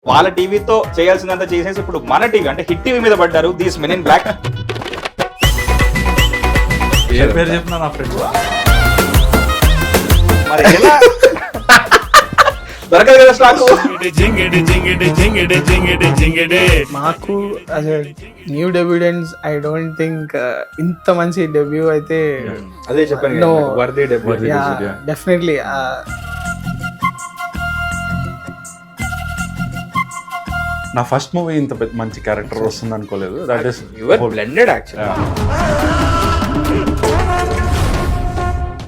వాళ్ళ టీవీతో చేయాల్సినంత చేసేసి ఇప్పుడు మన టీవీ అంటే హిట్ టీవీ మీద పడ్డారు. These men in black. పేరు చెప్పిన నా ఫ్రెండ్ మరి ఎలా దొరకదు కదా స్టాక్. మాకు అదే new debutants I don't think ఇంత మంచి డెబ్యూ అయితే అదే చెప్పాను No. Worthy debut. డెఫినెట్లీ నా ఫస్ట్ మూవీ ఇంత మంచి క్యారెక్టర్ వస్తుంది అనుకోలేదు. That is your blended actually.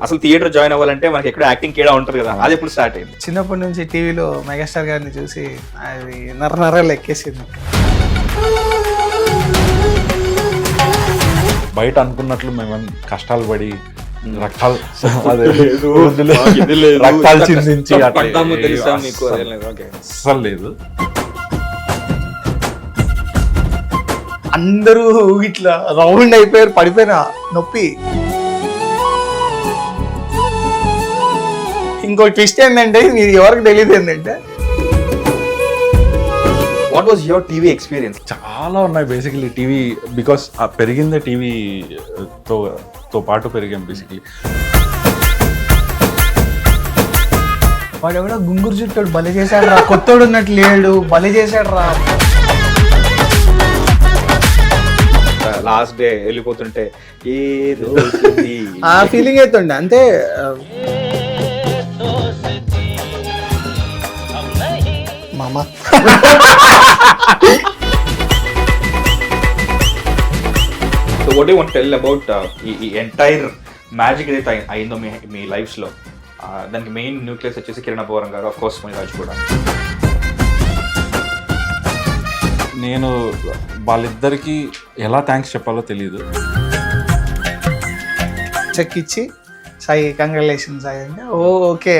అసలు థియేటర్ జాయిన్ అవ్వాలంటే మనకి ఎక్కడ యాక్టింగ్ కేడా ఉంటుంది కదా, అది ఎప్పుడు స్టార్ట్ అయింది? చిన్నప్పటి నుంచి టీవీలో మెగాస్టార్ గారిని చూసి అది నరనరాలు ఎక్కేసింది. బయట అనుకున్నట్లు మేము కష్టాలు పడి రక్తాలు రక్తాలు చిందించి పడ్డాము తెలుసా మీకు? అసలు లేదు. అందరూ ఇట్లా రౌండ్ అయిపోయారు, పడిపోయినా నొప్పి. ఇంకో ట్విస్ట్ ఏంటంటే మీరు ఎవరికి తెలియదు ఏంటంటే what was your TV experience? చాలా ఉన్నాయి బేసికలీ టీవీ, బికాస్ పెరిగిందే టీవీ తో పాటు పెరిగాం బేసికలీ. వాడు ఎవడో గుంగురు చుట్టాడు బలి చేశాడు రా, కొత్తోడు ఉన్నట్టు లేడు, బలి చేశాడు రా. లాస్ట్ డే వెళ్ళిపోతుంటే ఏదో ఆ ఫీలింగ్ అవుతుండే అంతే. మామ so what you want tell about ఈ ఎంటైర్ మ్యాజిక్ ఏదైతే అయిందో మీ లైఫ్స్ లో, దానికి మెయిన్ న్యూక్లియస్ వచ్చేసి కిరణ్ అబ్బవరం గారు, ఆఫ్ కోర్స్ మునిరాజు కూడా. నేను వాళ్ళిద్దరికి ఎలా థ్యాంక్స్ చెప్పాలో తెలియదు. చెక్ ఇచ్చి సాయి కంగ్రాచులేషన్ సాయి అంటే ఓకే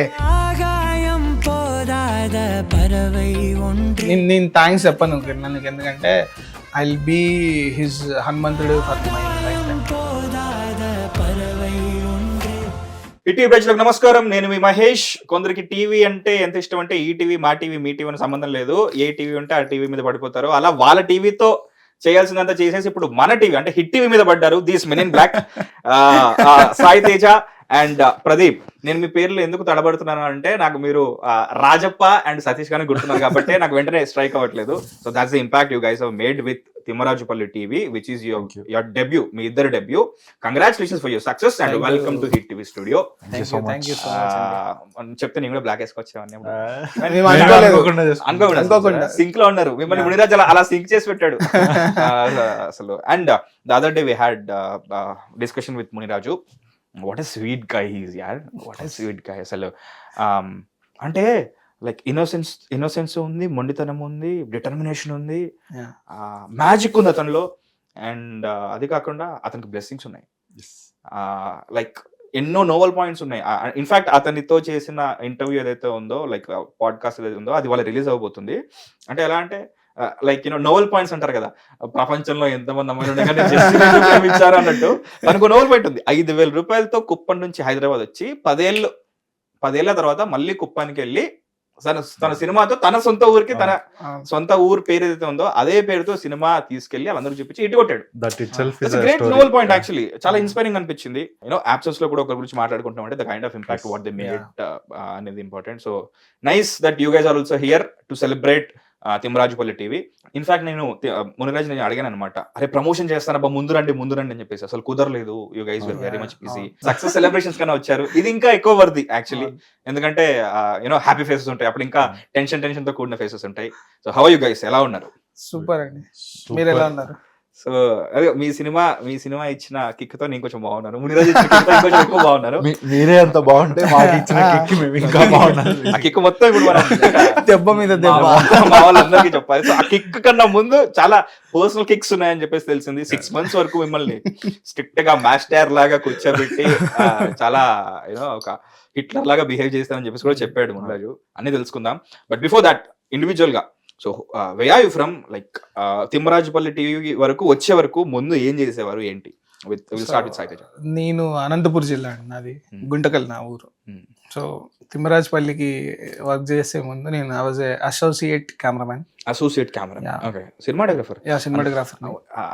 నేను థ్యాంక్స్ చెప్పను నన్ను, ఎందుకంటే ఐ విల్ బీ హిజ్ హనుమంతుడు for my life time. ETV ప్రేక్షకులకు నమస్కారం, నేను మీ మహేష్. కొందరికి టీవీ అంటే ఎంత ఇష్టం అంటే ఈ టీవీ మా టీవీ మీ టీవీ అని సంబంధం లేదు, ఏ టీవీ ఉంటే ఆ టీవీ మీద పడిపోతారు. అలా వాళ్ళ టీవీతో చేయాల్సినంత చేసేసి ఇప్పుడు మన టీవీ అంటే హిట్ టీవీ మీద పడ్డారు. These men in black, Sai Teja and Pradeep. నేను మీ పేర్లు ఎందుకు తడబడుతున్నాను అంటే నాకు మీరు రాజప్ప అండ్ సతీష్ గారిని గుర్తున్నారు కాబట్టి నాకు వెంటనే స్ట్రైక్ అవ్వట్లేదు. So that's the impact you guys have made with Thimmarajupalli TV, which is your debut, మీ ఇద్దరు debut. Congratulations for your success and welcome to Hit TV studio. చెప్తే నేను కూడా బ్లాక్ వేసుకొచ్చామని అనుకోకుండా సింక్ లో ఉన్నారు. మిమ్మల్ని మునిరాజ్ అలా సింక్ చేసి పెట్టాడు అసలు. And the other day we had discussion with Muniraju. What a sweet guy he is యార్, వాట్ ఎ స్వీట్ గాయ్ అసలు. అంటే లైక్ ఇన్నోసెన్స్ ఉంది, మొండితనం ఉంది, డిటర్మినేషన్ ఉంది, మ్యాజిక్ ఉంది అతనిలో. అండ్ అది కాకుండా అతనికి బ్లెస్సింగ్స్ ఉన్నాయి, లైక్ ఎన్నో నోవల్ పాయింట్స్ ఉన్నాయి. ఇన్ఫాక్ట్ అతనితో చేసిన ఇంటర్వ్యూ ఏదైతే ఉందో, లైక్ పాడ్కాస్ట్ ఏదైతే ఉందో, అది వాళ్ళ రిలీజ్ అవబోతుంది. అంటే ఎలా అంటే లైక్ నోవల్ పాయింట్స్ అంటారు కదా, ప్రపంచంలో ఎంతమంది అమ్మాయిలు ప్రేమించారు అన్నట్టు తనకు నోవల్ పాయింట్ ఉంది. 5,000 రూపాయలతో కుప్పం నుంచి హైదరాబాద్ వచ్చి 10 ఏళ్ల తర్వాత మళ్ళీ కుప్పానికి వెళ్ళి తన సినిమాతో తన సొంత ఊరికి, తన సొంత ఊరు పేరు ఏదైతే ఉందో అదే పేరుతో సినిమా తీసుకెళ్లి వాళ్ళందరూ చూపించి ఇటు కొట్టాడు. Great novel point actually. చాలా ఇన్స్పైరింగ్ అనిపించింది. యాబ్సెన్స్ లో కూడా ఒకరి గురించి మాట్లాడుకుంటాం అంటే the kind of impact what they made అనేది important. So nice that you guys are also here to celebrate Thimmarajupalli TV. In fact నేను మునిరాజ్ నేను అడిగాను అనమాట, అరే ప్రమోషన్ చేస్తానబ్బా ముందు రండి అని చెప్పేసి. అసలు కుదరలేదు, you guys were very much busy. Success celebrations కన్నా వచ్చారు, ఇది ఇంకా ఎక్కువ వర్ది యాక్చువల్లీ. ఎందుకంటే హ్యాపీ ఫేసెస్ ఉంటాయి, అప్పుడు ఇంకా టెన్షన్ తో కూడిన ఫేసెస్ ఉంటాయి. So how are you guys, ఎలా ఉన్నారు? సూపర్ అండి, మీరు ఎలా ఉన్నారు? సో అదే మీ సినిమా ఇచ్చిన కిక్ తో నేను కొంచెం బాగున్నాను, మునిరాజ్ ఇచ్చిన కిక్ తో ఇంకొంచెం ఎక్కువ బాగున్నారు. మీరే అంత బాగుంటే మాకు ఇచ్చిన కిక్ మేము ఇంకా బాగున్నాను. ఆ కిక్ మొత్తం ఇప్పుడు మనం దెబ్బ మీద దెబ్బ మా వాళ్ళందరికీ చెప్పాలి. సో ఆ కిక్ కన్నా ముందు చాలా పర్సనల్ కిక్స్ ఉన్నాయని చెప్పేసి తెలిసింది. 6 months వరకు మిమ్మల్ని స్ట్రిక్ట్ గా మాస్టర్ లాగా కూర్చోబెట్టి చాలా ఒక హిట్లర్ లాగా బిహేవ్ చేస్తానని చెప్పేసి కూడా చెప్పాడు మునిరాజు. అన్ని తెలుసుకుందాం. బట్ బిఫోర్ దాట్ ఇండివిజువల్ గా, so where are you from, like Thimmarajupalli TV వరకు వచ్చే వరకు ముందు ఏం చేసేవారు, ఏంటి? Will start with Saiteja. నేను అనంతపూర్ జిల్లా అండి, నాది గుంటకల్ నా ఊరు. సో తిమ్మరాజపల్లికి వర్క్ చేసే ముందు నేను was associate cameraman. Associate camera, okay, cinematographer. Cinematographer.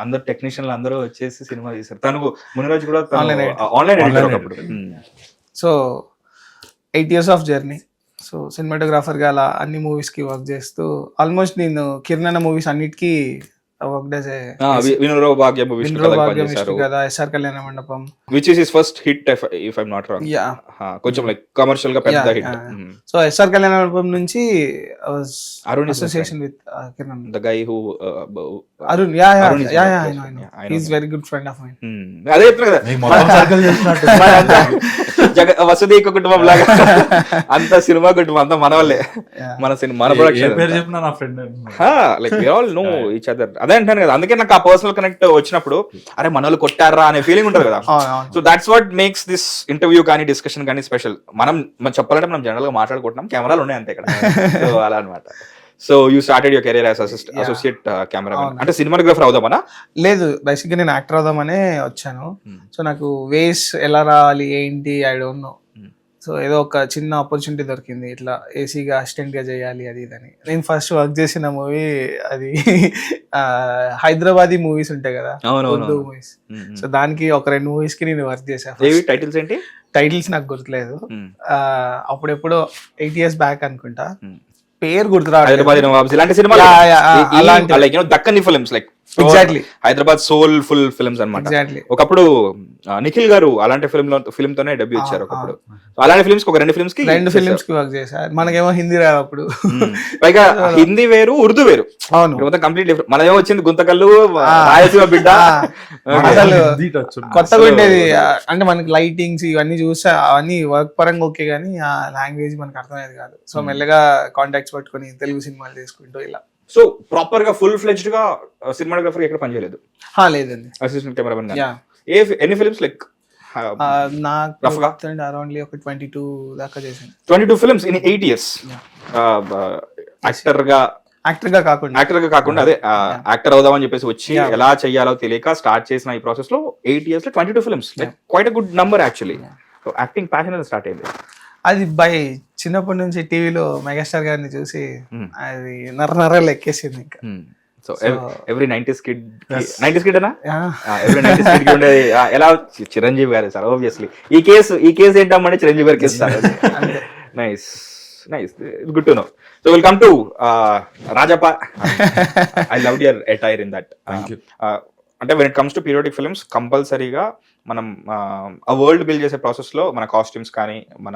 అందరు టెక్నీషియన్లు అందరూ వచ్చేసి సినిమా తీశారు. తను మునిరాజు కూడా Online ఆన్లైన్ ఎడిటర్ అప్పుడు. So 8 years of journey. So సినిమాటోగ్రాఫర్గా అలా అన్ని మూవీస్కి వర్క్ చేస్తూ ఆల్మోస్ట్ నేను కిరణ్ అన్న మూవీస్ అన్నిటికీ వర్క్ యాజ్ వినురో భాగ్య కదా, SR Kalyana Mandapam, which is his first hit if I'm not wrong. కొంచెం లైక్ కమర్షియల్ గా పెద్ద hit. So SR Kalyana Mandapam నుంచి Arun association with Kiran, the guy who Arun. Is very good friend of mine. అదే చెప్తున్నా కదా, వసతి కుటుంబం లాగా అంత సినిమా కుటుంబం అంతా మన వాళ్ళే, మన సినిమా మన production. Like we all know each other. అదే అంటాను కదా, అందుకే నాకు ఆ పర్సనల్ కనెక్ట్ వచ్చినప్పుడు అరే మన వాళ్ళు కొట్టారా అనే ఫీలింగ్ ఉంటుంది కదా. So that's what makes this interview కానీ డిస్కషన్ కానీ స్పెషల్. మనం చెప్పాలంటే మనం జనరల్ గా మాట్లాడుకుంటున్నాం, కెమెరాలు ఉన్నాయి అంతే ఇక్కడ. సో అలా అనమాట. So you started your career as associate cameraman. అంటే సినిమాటోగ్రఫర్ అవుదామనా? లేదు, బేసిక్గా నేను యాక్టర్ అవుదామనే వచ్చాను. సో నాకు వేస్ ఎలా రావాలి ఏంటి ఐ డోంట్ నో. సో ఏదో ఒక చిన్న ఆపర్చునిటీ దొరికింది, ఇట్లా ఏసీగా అసిస్టెంట్గా చేయాలి అది ఇదని. నేను ఫస్ట్ వర్క్ చేసిన మూవీ అది హైదరాబాదీ మూవీస్ ఉంటాయి కదా, ఉర్దూ మూవీస్. సో దానికి ఒక 2 movies కి నేను వర్క్ చేశాను. టైటిల్స్ ఏంటి? టైటిల్స్ నాకు గుర్తులేదు. అప్పుడెప్పుడు 8 years బ్యాక్ అనుకుంటా, పేరు గుర్తురాదు. హైదరాబాద్ నవాబ్స్ ఇలాంటి సినిమాలు, like Dakkani films, like exactly Hyderabad soul full films అన్నమాట. ఒకప్పుడు నిఖిల్ గారు అలాంటి ఫిల్మ్ తోనే డెబ్యూ ఇచ్చారు ఒకప్పుడు. అలాంటి ఫిల్మ్స్ ఒక 2 films కి వర్క్ చేశారు. మనకేమో హిందీ రాదు అప్పుడు, పైగా హిందీ వేరు ఉర్దూ వేరు. అవును, మొత్తం కంప్లీట్ డిఫరెంట్. మనమేమో వచ్చింది గుంతకల్లు, రాయలసీమ బిడ్డ, అసలు కొత్తగా ఉండేది. అంటే మనకి లైటింగ్స్ ఇవన్నీ చూస్తే అవన్నీ వర్క్ పరంగా ఓకే, కానీ ఆ లాంగ్వేజ్ మనకు అర్థమయ్యేది కాదు. సో మెల్లగా కాంటాక్ట్స్ పట్టుకొని తెలుగు సినిమాలు చేసుకుంటూ ఇలా. సో ప్రాపర్ గా ఫుల్ ఫ్లెడ్జ్డ్ గా సినిమాటోగ్రఫర్ ఎక్కడ పనిచేయలేదు? లేదండి, అసిస్టెంట్ కెమెరామెన్. ఎన్ని ఫిల్మ్స్ లైక్ నాకు అరౌండ్లీ ఒక 22 దాకా చేశాను. 22 films in 8 years. యాక్టర్ గా కాకుండా అదే యాక్టర్ అవుదామని చెప్పేసి వచ్చి ఎలా చెయ్యాలో తెలియక స్టార్ట్ చేసిన ఈ ప్రాసెస్ లో 8 years లో 22 films, like quite a good number actually. So acting passion start అయింది. అది బై చిన్నప్పటి నుంచి టీవీలో మెగాస్టార్ గారిని చూసి అది నర్రలు ఎక్కేసింది ఇంకా. సో ఎవ్రీ 90s kid అనా, ఎవ్రీ 90s kid కి ఉండేది. ఎలా చిరంజీవి గారు సార్ ఆబ్వియస్లీ. ఈ కేసు ఏంటమ్మంటే చిరంజీవి గారికి ఇస్తారు. Nice nice, good to know. So welcome to Rajappa. I loved your attire in that. అంటే when it comes to periodic films కంపల్సరీగా మనం ఆ వరల్డ్ బిల్డ్ చేసే ప్రాసెస్ లో మన కాస్ట్యూమ్స్ కానీ మన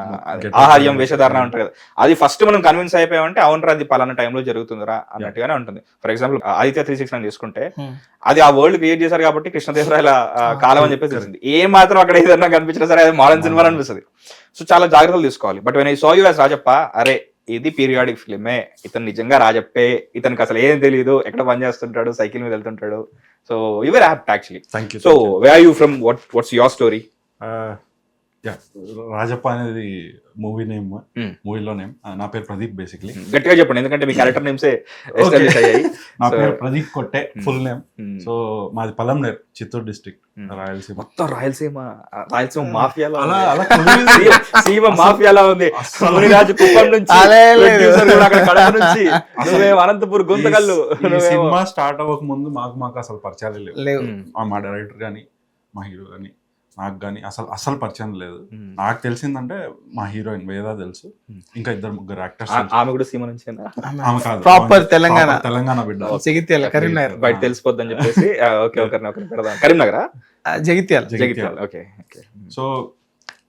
ఆహార్యం వేషధారణ ఉంటుంది కదా, అది ఫస్ట్ మనం కన్విన్స్ అయిపోయామంటే అవునరా అది పలానా టైంలో జరుగుతుందిరా అన్నట్టుగానే ఉంటుంది. ఫర్ ఎగ్జాంపుల్ ఆదిత్య 369 తీసుకుంటే అది ఆ వరల్డ్ క్రియేట్ చేశారు కాబట్టి కృష్ణదేవరాయల కాలం అని చెప్పేసి తెలిసింది. ఏ మాత్రం అక్కడ ఏదైనా కనిపించినా సరే అది మోడర్న్ సినిమా అనిపిస్తుంది. సో చాలా జాగ్రత్తలు తీసుకోవాలి. But when I saw you as Rajappa, అరే ఇది పీరియాడిక్ ఫిల్మే, ఇతను నిజంగా రాజప్పే, ఇతనికి అసలు ఏం తెలియదు, ఎక్కడ పని చేస్తుంటాడు, సైకిల్ మీద వెళ్తుంటాడు. So you were apt actually. So where are you from, what's your story? Rajappa అనేది మూవీ నేమ్, మూవీలో నేమ్. నా పేరు ప్రదీప్. బేసిక్లీ గట్టిగా చెప్పండి, ఎందుకంటే మీ క్యారెక్టర్ నేమ్సే ఎస్టాబ్లిష్ అయ్యాయి. నా పేరు ప్రదీప్ కొట్టే ఫుల్ నేమ్. సో మాది పలంనేర్, చిత్తూరు డిస్ట్రిక్ట్, రాయలసీమ. మొత్తం రాయలసీమ మాఫియాలో, సీమ మాఫియాలో ఉంది. మునిరాజు కుప్పం నుంచి, అక్కడ కడప నుంచి, అనంతపూర్ గుంతకల్లు. సినిమా స్టార్ట్ అవ్వక ముందు మాకు అసలు పరిచయాలే లేవు. మా డైరెక్టర్ కానీ మా హీరో కానీ నాకు కానీ అసలు పరిచయం లేదు. నాకు తెలిసిందంటే మా హీరోయిన్ వేద తెలుసు, ఇంకా 2-3 యాక్టర్స్. ఆమె కూడా సీమ నుంచి? ఆమె కాదు, ప్రాపర్ తెలంగాణ బిడ్డ, జగిత్యాల, కరీంనగర్. బయట తెలిసిపోద్దని చెప్పేసి కరీంనగర్, జగిత్యాల. ఓకే. సో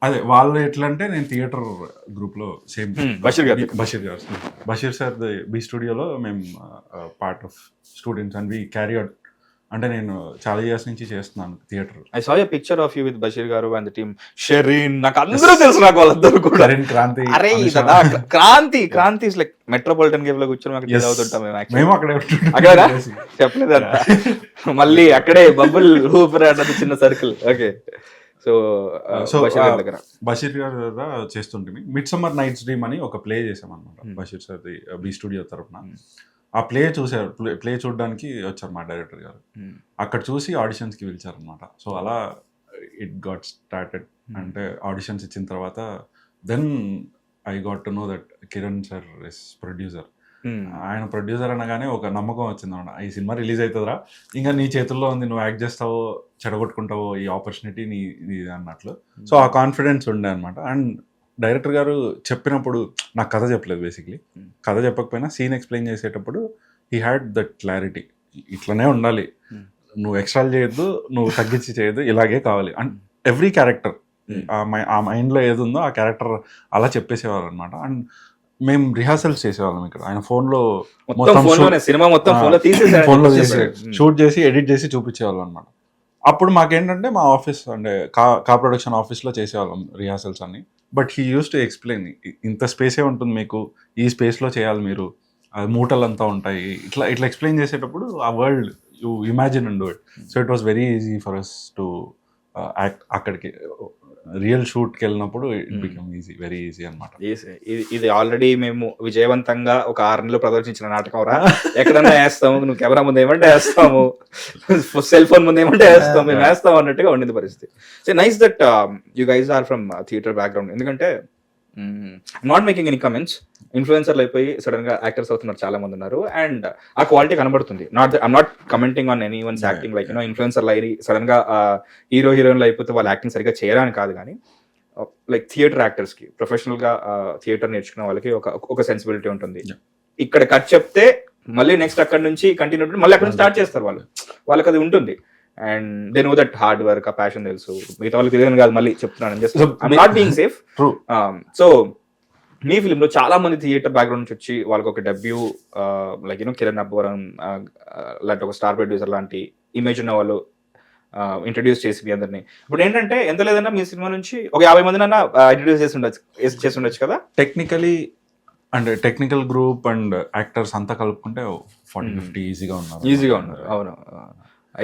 అదే వాళ్ళు ఎట్లా అంటే, నేను థియేటర్ గ్రూప్ లో సేమ్ బషీర్ సార్ బి స్టూడియోలో మేము part of students and we carry out. అంటే నేను చాలా ఇయర్స్ నుంచి చేస్తున్నాను theatre. I saw a picture of you with Basheer garu and the team. Shereen, నాకు అందరూ తెలుసు, నాకు వాళ్ళందరూ కూడా. క్రాంతి, అరే Kranti is like metropolitan cafe లో కూర్చొని అక్కడ టీ అవుతుంటాం మేము. అక్కడే చెప్పలేదంట. మళ్ళీ అక్కడే బబుల్ ఊపర్ అన్నది చిన్న సర్కిల్. ఓకే. సో బషీర్ గారి దగ్గర చేస్తుంటే మిడ్ సమ్మర్ నైట్స్ డ్రీమ్ అని ఒక ప్లే చేసాం అనమాట, బషీర్ సార్ బి స్టూడియో తరఫున. ఆ ప్లే చూసారు, ప్లే చూడడానికి వచ్చారు మా డైరెక్టర్ గారు. అక్కడ చూసి ఆడిషన్స్కి పిలిచారనమాట. సో అలా ఇట్ గాట్ స్టార్టెడ్. అంటే ఆడిషన్స్ ఇచ్చిన తర్వాత then I got to know that Kiran sir is producer. ఆయన ప్రొడ్యూసర్ అనగానే ఒక నమ్మకం వచ్చిందన్నమాట, ఈ సినిమా రిలీజ్ అవుతుందిరా, ఇంకా నీ చేతుల్లో ఉంది, నువ్వు యాక్ట్ చేస్తావో చెడగొట్టుకుంటావో ఈ ఆపర్చునిటీ నీ అన్నట్లు. సో ఆ కాన్ఫిడెన్స్ ఉండే అనమాట. అండ్ డైరెక్టర్ గారు చెప్పినప్పుడు నాకు కథ చెప్పలేదు, బేసిక్లీ కథ చెప్పకపోయినా సీన్ ఎక్స్ప్లెయిన్ చేసేటప్పుడు హీ హ్యాడ్ దట్ క్లారిటీ, ఇట్లనే ఉండాలి, నువ్వు ఎక్స్ట్రాలు చేయొద్దు, నువ్వు తగ్గించి చేయొద్దు, ఇలాగే కావాలి. అండ్ ఎవ్రీ క్యారెక్టర్ ఆ మైండ్లో ఏది ఉందో ఆ క్యారెక్టర్ అలా చెప్పేసేవారు అనమాట. అండ్ మేము రిహార్సల్స్ చేసేవాళ్ళం ఇక్కడ. ఆయన ఫోన్లో ఫోన్లో తీసి షూట్ చేసి ఎడిట్ చేసి చూపించేవాళ్ళం అనమాట. అప్పుడు మాకేంటంటే మా ఆఫీస్ అంటే కా ప్రొడక్షన్ ఆఫీస్లో చేసేవాళ్ళం రిహార్సల్స్ అన్ని. But he use to explain, ఇంత స్పేసే ఉంటుంది మీకు, ఈ స్పేస్లో చేయాలి మీరు, మూటలంతా ఉంటాయి, ఇట్లా ఎక్స్ప్లెయిన్ చేసేటప్పుడు ఆ world you imagine and do it. So it was very easy for us to act. అక్కడికి రియల్ షూట్కి వెళ్ళినప్పుడు it become easy, very easy అనమాట. ఇది ఆల్రెడీ మేము విజయవంతంగా ఒక 6 నెలలు ప్రదర్శించిన నాటకం రా, ఎక్కడన్నా వేస్తాము, నువ్వు కెమెరా ముందు ఏమంటే వేస్తాము, సెల్ ఫోన్ ముందు ఏమంటే వేస్తాము, మేము వేస్తాం అన్నట్టుగా ఉండింది పరిస్థితి. So nice that you guys are from theatre background. ఎందుకంటే నాట్ మేకింగ్ ఎనీ కమెంట్స్, ఇన్ఫ్లుయెన్సర్లు అయిపోయి సడన్ గా యాక్టర్స్ అవుతున్నారు చాలా మంది ఉన్నారు, అండ్ ఆ క్వాలిటీ కనబడుతుంది. I'm not commenting on any once acting, like you know ఇన్ఫ్లుయెన్సర్లు అయ్యి సడన్ గా హీరో హీరోయిన్లు అయిపోతే వాళ్ళు యాక్టింగ్ సరిగ్గా చేయరని కాదు, కానీ లైక్ థియేటర్ యాక్టర్స్ కి, ప్రొఫెషనల్ గా థియేటర్ నేర్చుకున్న వాళ్ళకి ఒక సెన్సిబిలిటీ ఉంటుంది. ఇక్కడ కట్ చెప్తే మళ్ళీ నెక్స్ట్ అక్కడ నుంచి కంటిన్యూ మళ్ళీ అక్కడ నుంచి స్టార్ట్ చేస్తారు వాళ్ళకి అది ఉంటుంది. And they know that hard work, ఆ ప్యాషన్ తెలుసు. మిగతా వాళ్ళకి తెలియదు కాదు, మళ్ళీ చెప్తున్నాను, just I'm not being safe. So me film లో చాలా మంది థియేటర్ బ్యాక్గ్రౌండ్ నుంచి వచ్చి వాళ్ళకి ఒక debut like you know Kiran Abbavaram లాంటి ఒక స్టార్ ప్రొడ్యూసర్ లాంటి ఇమేజ్ ఉన్న వాళ్ళు ఇంట్రడ్యూస్ చేసి మీ అందరినీ. ఇప్పుడు ఏంటంటే ఎంత లేదన్నా మీ సినిమా నుంచి ఒక 50 మందినన్నా ఇంట్రడ్యూస్ చేసి ఉండొచ్చు కదా. టెక్నికలీ అంటే టెక్నికల్ గ్రూప్ అండ్ యాక్టర్స్ అంతా కలుపుకుంటే 40-50 ఈజీగా ఉన్నారు. అవును,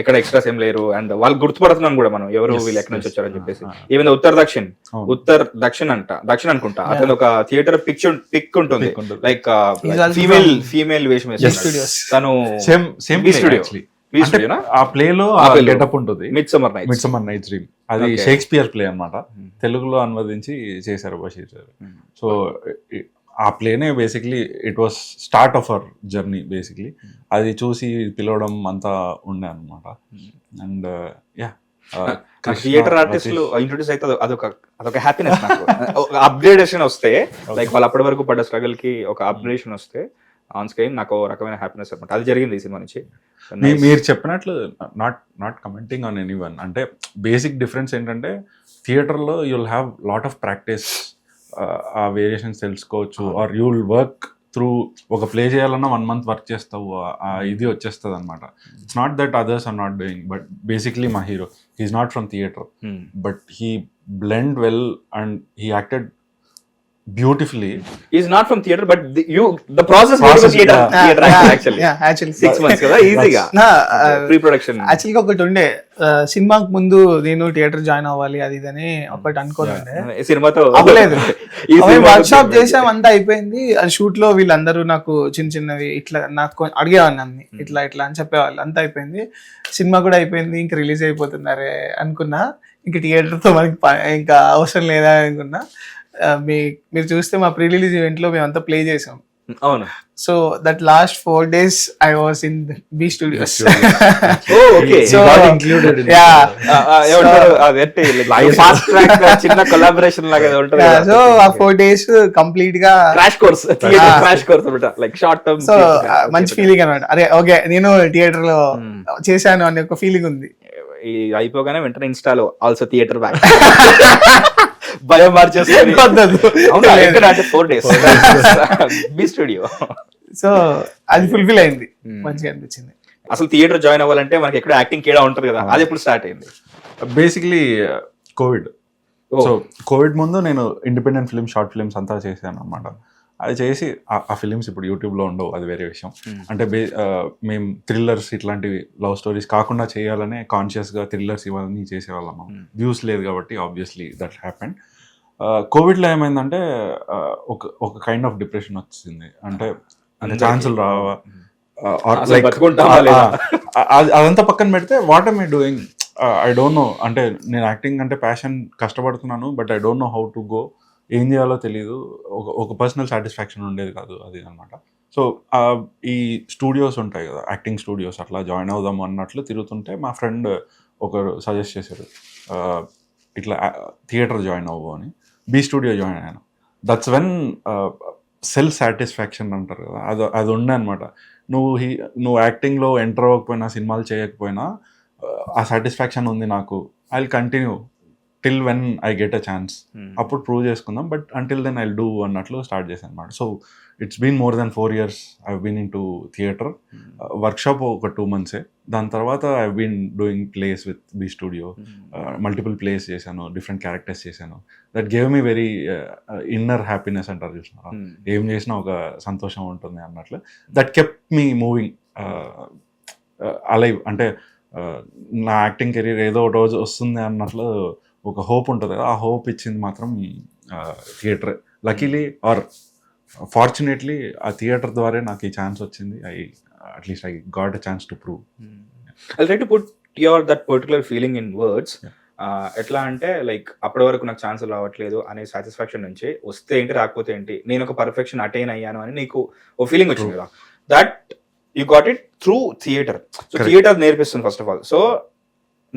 ఇక్కడ ఎక్స్ట్రాస్ ఏం లేరు. అండ్ వాళ్ళు గుర్తుపడుతున్నాం కూడా మనం, ఎవరు వీళ్ళు ఎక్కడి నుంచి వచ్చారని చెప్పేసి. ఈవెన్ ఉత్తర్ దక్షిణ్ అనుకుంటా, అతను ఒక థియేటర్ పిక్ ఉంటుంది, లైక్ ఫీమేల్ వేషం వేస్తాడు తను. ఆ ప్లే లో గెటప్ ఉంటుంది, మిడ్ సమ్మర్ నైట్స్ డ్రీమ్. అది షేక్స్పియర్ ప్లే అన్నమాట, తెలుగులో అనువదించి చేశారు బషీర్ సార్. సో ఆ ప్లేనే basically it was start of our journey basically. అది చూసి పిలవడం అంతా ఉండే అనమాట. అండ్ థియేటర్ ఆర్టిస్టులు ఇంట్రొడ్యూస్ అయితే అదొక హ్యాపీనెస్ నాకు. అప్గ్రేడేషన్ వస్తే, లైక్ వాళ్ళు అప్పటి వరకు పడ్డ స్ట్రగుల్ కి ఒక అప్గ్రేడేషన్ వస్తే ఆన్ స్క్రీన్ నాకు రకమైన హ్యాపీనెస్ అనమాట. అది జరిగింది ఈ సినిమా నుంచి. మీరు చెప్పినట్లు నాట్ కమెంటింగ్ ఆన్ ఎనీవన్, అంటే బేసిక్ డిఫరెన్స్ ఏంటంటే థియేటర్లో you'll have lot of practice, ఆ వేరియేషన్స్ తెలుసుకోవచ్చు. Or you will work through, ఒక ప్లే చేయాలన్నా 1 month వర్క్ చేస్తావు, ఇది వచ్చేస్తుంది అనమాట. It's not that others are not doing, but basically మా hero he's not from theatre, but he blend well and he acted beautifully. He's not from theater, but the process was theater actually. Yeah, actually 6 months కదా ఈజీగా pre production. యాక్చువల్గా ఒకటి ఉండే, సినిమాకి ముందు నేను theatre join అవ్వాలి అది ఇదని ఒకటి అనుకోనండి. సినిమాతో అవ్వలేదు. వర్క్ షాప్ చేసాం, అంతా అయిపోయింది. అది షూట్ లో వీళ్ళందరూ నాకు చిన్నవి ఇట్లా నాకు అడిగేవాడిని అన్ని ఇట్లా అని చెప్పేవాళ్ళు. అంతా అయిపోయింది, సినిమా కూడా అయిపోయింది, ఇంకా రిలీజ్ అయిపోతున్నారే అనుకున్నా. ఇంకా థియేటర్ తో మనకి ఇంకా అవసరం లేదా అనుకున్నా. మీరు చూస్తే మా ప్రీ రిలీజ్ ఈవెంట్ లో మేమంతా ప్లే చేసాం. అవును. So that last 4 days I was in B Studios. Okay. So included in fast track చిన్న కొలాబరేషన్ లాగా ఉంటది కదా. సో ఆ 4 days కంప్లీట్ గా crash course, theatre crash course అన్నమాట, లైక్ షార్ట్ టర్మ్. సో మంచి ఫీలింగ్ అన్నమాట. అరే ఓకే నేను థియేటర్ లో చేశాను అనే ఒక ఫీలింగ్ ఉంది. ఈ అయిపోగానే వెంటనే ఇన్స్టాలో ఆల్సో థియేటర్ బ్యాక్ భయం మార్చేస్తుంది. 4 days బి స్టూడియో. సో అది ఫుల్ఫిల్ అయింది, మంచిగా అనిపించింది. అసలు థియేటర్ జాయిన్ అవ్వాలంటే మనకి ఎక్కడ యాక్టింగ్ కేడా ఉంటది కదా, అది ఎప్పుడు స్టార్ట్ అయింది? Basically Covid. సో కోవిడ్ ముందు నేను ఇండిపెండెంట్ ఫిల్మ్, షార్ట్ ఫిల్మ్స్ అంతా చేశాను అనమాట. అది చేసి ఆ ఫిలిమ్స్ ఇప్పుడు యూట్యూబ్లో ఉండవు, అది వేరే విషయం. అంటే మేము థ్రిల్లర్స్ ఇట్లాంటివి లవ్ స్టోరీస్ కాకుండా చేయాలనే కాన్షియస్గా థ్రిల్లర్స్ ఇవన్నీ చేసేవాళ్ళం. వ్యూస్ లేదు కాబట్టి ఆబ్వియస్లీ దట్ హ్యాపెండ్. కోవిడ్లో ఏమైందంటే ఒక కైండ్ ఆఫ్ డిప్రెషన్ వచ్చింది. అంటే ఛాన్సులు రావా, అసలు బతుకుంటామా లేదా? అదంతా పక్కన పెడితే what am I doing, I don't know. అంటే నేను యాక్టింగ్ అంటే ప్యాషన్, కష్టపడుతున్నాను, but I don't know how to go. ఏం చేయాలో తెలియదు, ఒక పర్సనల్ సాటిస్ఫాక్షన్ ఉండేది కాదు అది అనమాట. సో ఈ స్టూడియోస్ ఉంటాయి కదా, యాక్టింగ్ స్టూడియోస్, అట్లా జాయిన్ అవుదాం అన్నట్లు తిరుగుతుంటే మా ఫ్రెండ్ ఒకరు సజెస్ట్ చేశారు, ఇట్లా థియేటర్ జాయిన్ అవ్వు అని. బీ స్టూడియో జాయిన్ అయ్యాను. దట్స్ వెన్ సెల్ఫ్ సాటిస్ఫాక్షన్ అంటారు కదా, అది ఉండే అనమాట. నువ్వు యాక్టింగ్లో ఎంటర్ అవ్వకపోయినా, సినిమాలు చేయకపోయినా ఆ సాటిస్ఫాక్షన్ ఉంది నాకు. I will continue till when I get a chance. అప్పుడు ప్రూవ్ చేసుకుందాం, but until then I will do అన్నట్లు స్టార్ట్ చేశాను అనమాట. So it's been more than 4 years I been in to theatre. Workshop ఒక 2 months. దాని తర్వాత I been doing plays with B studio. Multiple plays చేశాను, different characters చేశాను. That gave me very inner happiness అంటారు చూసినారా, ఏం చేసినా ఒక సంతోషం ఉంటుంది అన్నట్లు. That kept me moving alive. అంటే నా యాక్టింగ్ కెరీర్ ఏదో ఒక రోజు వస్తుంది అన్నట్లు ఒక హోప్ ఉంటుంది కదా, ఆ హోప్ ఇచ్చింది మాత్రం థియేటర్. లక్కీలీ ఆర్ ఫార్చునేట్లీ ఆ థియేటర్ ద్వారా నాకు ఈ ఛాన్స్ వచ్చింది. At least I got a chance to prove. I try to put your that particular feeling in words. ఎట్లా అంటే లైక్ అప్పటి వరకు నాకు ఛాన్స్ రావట్లేదు అనే సాటిస్ఫాక్షన్ నుంచి వస్తే ఏంటి, రాకపోతే ఏంటి, నేను ఒక పర్ఫెక్షన్ అటైన్ అయ్యాను అని నీకు ఓ ఫీలింగ్ వచ్చింది కదా. That you got it through theatre. So theatre నేర్పిస్తుంది ఫస్ట్ ఆఫ్ ఆల్. సో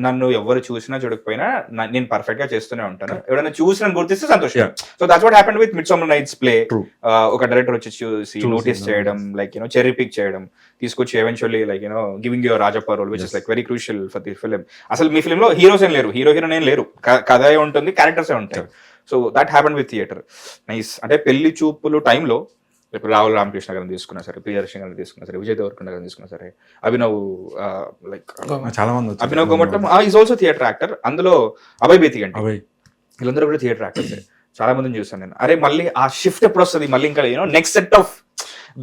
నన్ను ఎవరు చూసినా చూడకపోయినా నేను పర్ఫెక్ట్ గా చేస్తూనే ఉంటాను. ఎవరైనా చూసి నన్ను గుర్తిస్తే సంతోషం. So that's what happened with midsummer night's play. ఒక డైరెక్టర్ వచ్చి చూసి నోటీస్ చేయడం, లైక్ చెర్రీ పిక్ చేయడం, తీసుకొచ్చి eventually like giving your Rajappa role, which is like very crucial for the film. అసలు మీ ఫిలిం లో హీరోస్ ఏం లేరు, హీరోయిన్ ఏం లేరు, కథ ఉంటుంది, క్యారెక్టర్స్ ఉంటాయి. So that happened with theatre. Nice. అంటే పెళ్లి చూపులు టైంలో ఇప్పుడు రాహుల్ రామకృష్ణ గారిని తీసుకున్నా సరే, ప్రియదర్శన్ గారిని తీసుకున్నా సరే, విజయ్ దేవరకొండ గారిని తీసుకున్నా సరే, అభినవ్ లైక్ చాలా మంది, Abhinav Gomatam is also theatre actor. అందులో అభయ్ బేతి అంటే వీళ్ళందరూ కూడా థియేటర్ యాక్టర్స్. చాలా మందిని చూసాను నేను. అరే మళ్ళీ ఆ షిఫ్ట్ ఎప్పుడు వస్తుంది, మళ్ళీ ఇంకా నెక్స్ట్ సెట్ ఆఫ్